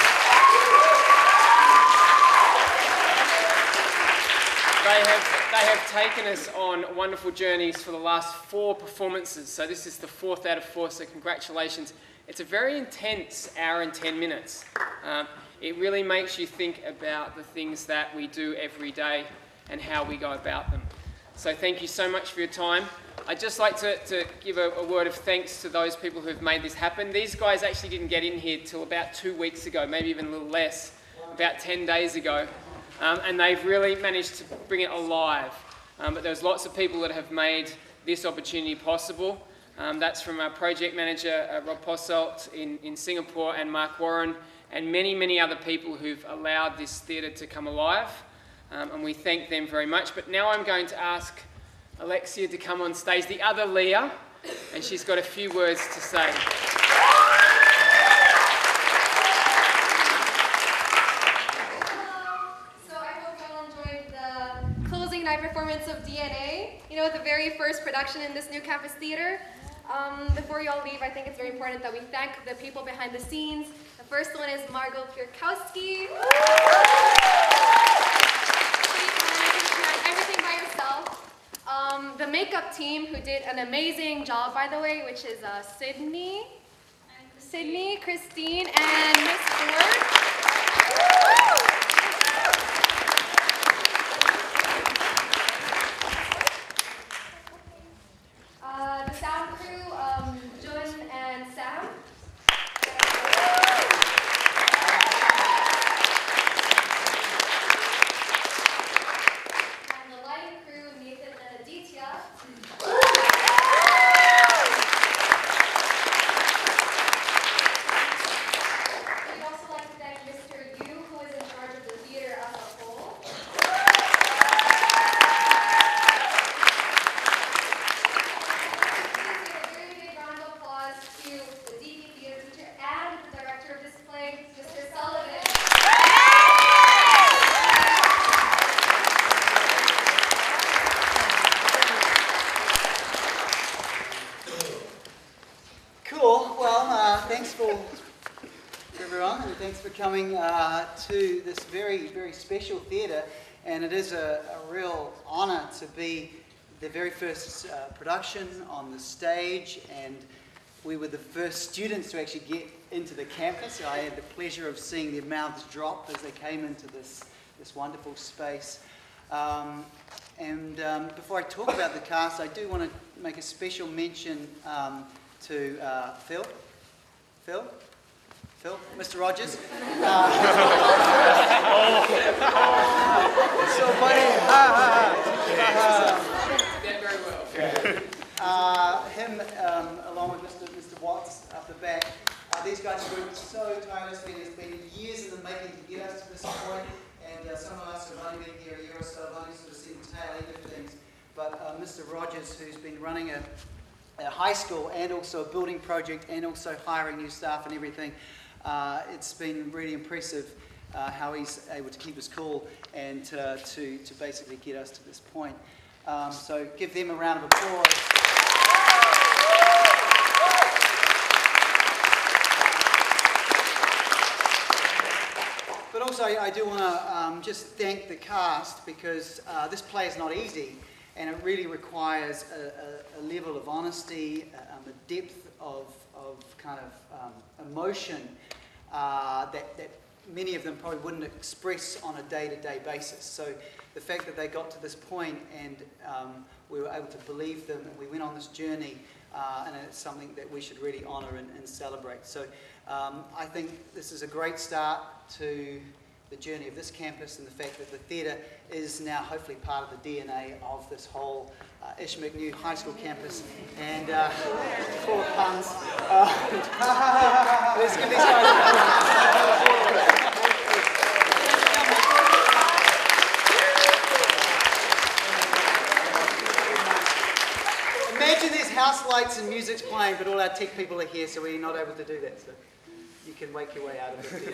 They have taken us on wonderful journeys for the last 4 performances. So this is the 4th out of 4, so congratulations. It's a very intense hour and 10 minutes. It really makes you think about the things that we do every day and how we go about them. So thank you so much for your time. I'd just like to give a word of thanks to those people who've made this happen. These guys actually didn't get in here till about 2 weeks ago, maybe even a little less, about 10 days ago. And they've really managed to bring it alive. But there's lots of people that have made this opportunity possible. That's from our project manager, Rob Posselt in Singapore, and Mark Warren, and many, many other people who've allowed this theatre to come alive. And we thank them very much. But now I'm going to ask Alexia to come on stage, the other Leah, and she's got a few words to say. So I hope you all enjoyed the closing night performance of DNA, you know, the very first production in this new campus theater. Before you all leave, I think it's very important that we thank the people behind the scenes. The first one is Margot Pierkowski. She had everything by herself. The makeup team, who did an amazing job, by the way, which is Sydney, Christine, and Miss Ford. The sound crew, Jun and Sam. And the lighting crew, Nathan and Aditya. We'd also like to thank coming to this very, very special theatre, and it is a real honour to be the very first production on the stage, and we were the first students to actually get into the campus. I had the pleasure of seeing their mouths drop as they came into this wonderful space. Before I talk about the cast, I do want to make a special mention to Phil, Mr. Rogers. So funny. Him, along with Mr. Watts up the back. These guys have worked so tirelessly. It's been years in the making to get us to this point, and some of us have only been here a year or so, have only sort of seen the tail end of things. But Mr. Rogers, who's been running a high school and also a building project and also hiring new staff and everything, it's been really impressive how he's able to keep us cool and to basically get us to this point. So give them a round of applause. But also I do want to just thank the cast, because this play is not easy, and it really requires a level of honesty, a depth of kind of emotion that many of them probably wouldn't express on a day-to-day basis. So the fact that they got to this point and we were able to believe them, and we went on this journey, and it's something that we should really honour and celebrate. So I think this is a great start to the journey of this campus, and the fact that the theatre is now hopefully part of the DNA of this whole ISHCMC High School campus. And full of puns. Let's give these guys Imagine there's house lights and music's playing, but all our tech people are here, so we're not able to do that. So you can wake your way out of it.